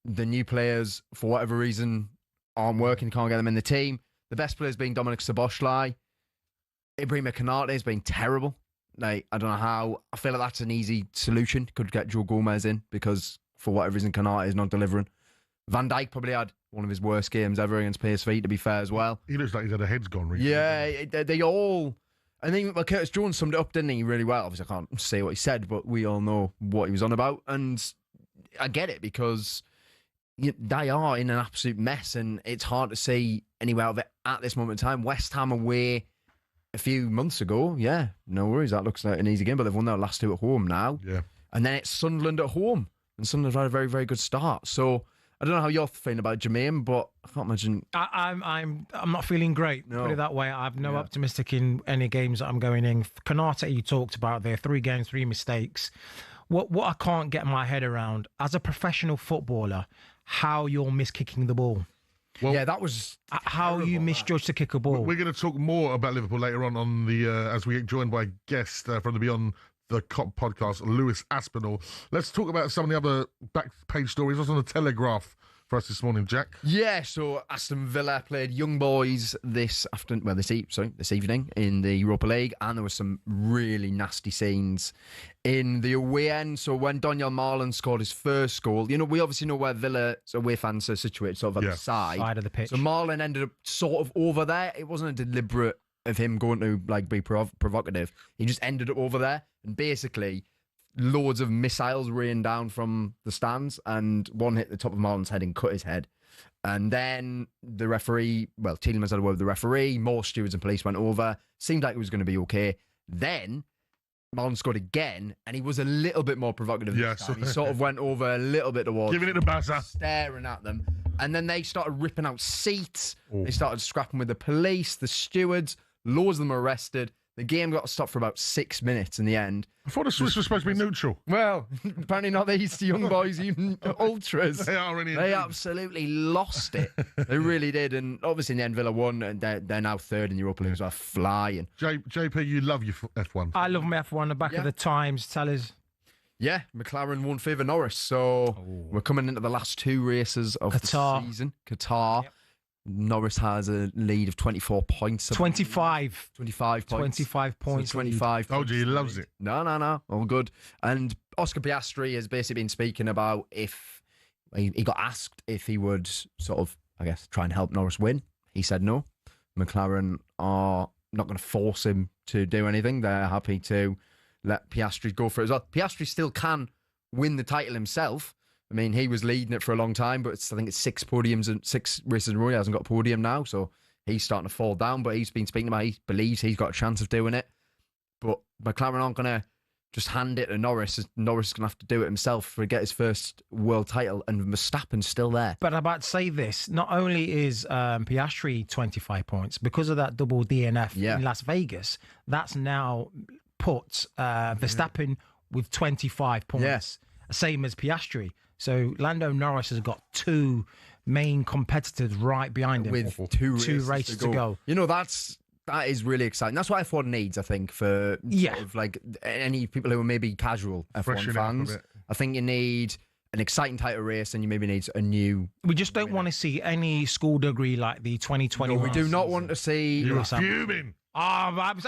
The new players, for whatever reason, aren't working, can't get them in the team. The best players being Dominic Szoboszlai. Ibrahima Konate has been terrible. Like, I don't know how. I feel like that's an easy solution. Could get Joe Gomez in because, for whatever reason, Konate is not delivering. Van Dijk probably had one of his worst games ever against PSV, to be fair, as well. He looks like he's had a head's gone recently. Yeah, they all... I think Curtis Jones summed it up, didn't he, really well? Obviously, I can't say what he said, but we all know what he was on about. And I get it, because they are in an absolute mess, and it's hard to see any way out of it at this moment in time. West Ham away a few months ago, yeah, no worries. That looks like an easy game, but they've won their last two at home now. Yeah. And then it's Sunderland at home, and Sunderland's had a very, very good start. So I don't know how you're feeling about Jermaine, but I can't imagine. I'm not feeling great. No. Put it that way. I've no optimistic in any games that I'm going in. Konate, you talked about there, 3 games, 3 mistakes. What I can't get my head around, as a professional footballer, how you're miskicking the ball. Well, yeah, that was how you misjudged to kick a ball. We're going to talk more about Liverpool later on the as we get joined by a guest from the Beyond the Cop podcast, Lewis Aspinall. Let's talk about some of the other back page stories. What's on the Telegraph for us this morning, Jack? Yeah, so Aston Villa played Young Boys this evening in the Europa League, and there were some really nasty scenes in the away end. So when Daniel Marlon scored his first goal, you know, we obviously know where Villa's away fans are situated, sort of at the side of the pitch. So Marlon ended up sort of over there. It wasn't a deliberate of him going to be provocative. He just ended up over there, and basically loads of missiles rained down from the stands, and one hit the top of Marlon's head and cut his head. And then the referee, Tielemans had a word with the referee, more stewards and police went over, seemed like it was going to be okay. Then Marlon scored again, and he was a little bit more provocative this time. He sort of went over a little bit towards giving it a buzzer, staring at them. And then they started ripping out seats. They started scrapping with the police, the stewards, loads of them arrested. The game got stopped for about 6 minutes in the end. I thought the Swiss were supposed to be neutral. Well, apparently not these Young Boys, even ultras. They are They absolutely lost it. They really did. And obviously in the end, Villa won, and they're now third in the Europa League. So they're flying. JP, you love your F1. I love my F1. The back of the Times tell us. Yeah, McLaren won favour Norris. So we're coming into the last 2 races of the season. Qatar. Yep. Norris has a lead of 24 points. 25. 25 points. 25 points. So 25. Told you, he loves it. No. All good. And Oscar Piastri has basically been speaking about if he got asked if he would sort of, I guess, try and help Norris win. He said no. McLaren are not going to force him to do anything. They're happy to let Piastri go for it as well. Piastri still can win the title himself. I mean, he was leading it for a long time, but I think it's 6 podiums and 6 races in a row. He hasn't got a podium now, so he's starting to fall down. But he's been speaking about, he believes he's got a chance of doing it. But McLaren aren't going to just hand it to Norris. Norris is going to have to do it himself to get his first world title, and Verstappen's still there. But I'm about to say this, not only is Piastri 25 points, because of that double DNF in Las Vegas, that's now put Verstappen with 25 points, same as Piastri. So Lando Norris has got 2 main competitors right behind him with two races to go. You know, that is really exciting. That's what F1 needs, I think, for sort of like any people who are maybe casual F1 fans. I think you need an exciting title race, and you maybe need a new... We just don't want to see any school degree like the 2021. No, we do not want to see... You're fuming. I'm not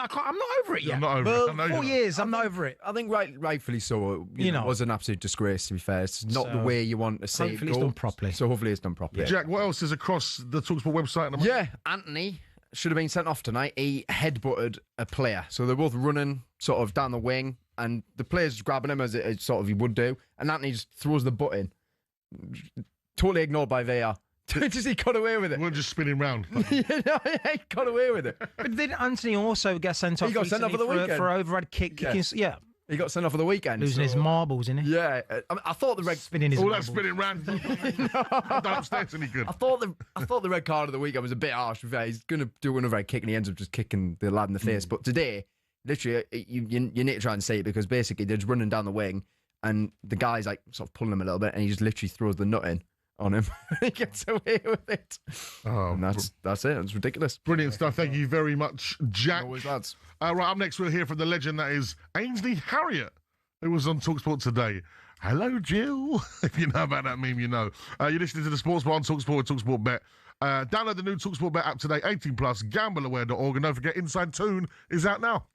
over it yet. I'm not over it. 4 years, I'm not over it. I think rightfully so. You know, it was an absolute disgrace, to be fair. It's not the way you want to see it go. Hopefully it's done properly. So hopefully it's done properly. Jack, what else is across the talkSPORT website? Yeah, Anthony should have been sent off tonight. He headbutted a player. So they're both running sort of down the wing, and the player's grabbing him as it sort of he would do, and Anthony just throws the butt in. Totally ignored by VAR. Just he got away with it. We're just spinning round. He got away with it. But did Anthony also get sent off? He got sent off for the weekend. For overhead kick. Yeah. He got sent off for the weekend. Losing his marbles, innit? Yeah. I thought the red... Spinning his All marbles. that spinning round. Don't upstairs any good. I thought the red card of the weekend was a bit harsh. He's going to do another red kick and he ends up just kicking the lad in the face. But today, literally, you need to try and see it because basically they're just running down the wing and the guy's like sort of pulling him a little bit and he just literally throws the nut in on him. He gets away with it. Oh, and that's it. It's ridiculous. Brilliant stuff. Thank you very much, Jack. Always, lads. Right, up next, we'll hear from the legend that is Ainsley Harriott, who was on talkSPORT today. Hello, Jill. If you know about that meme, you know. You're listening to the Sports Bar on talkSPORT, talkSPORT Bet. Download the new talkSPORT Bet app today, 18+, gambleaware.org, and don't forget Inside Tune is out now.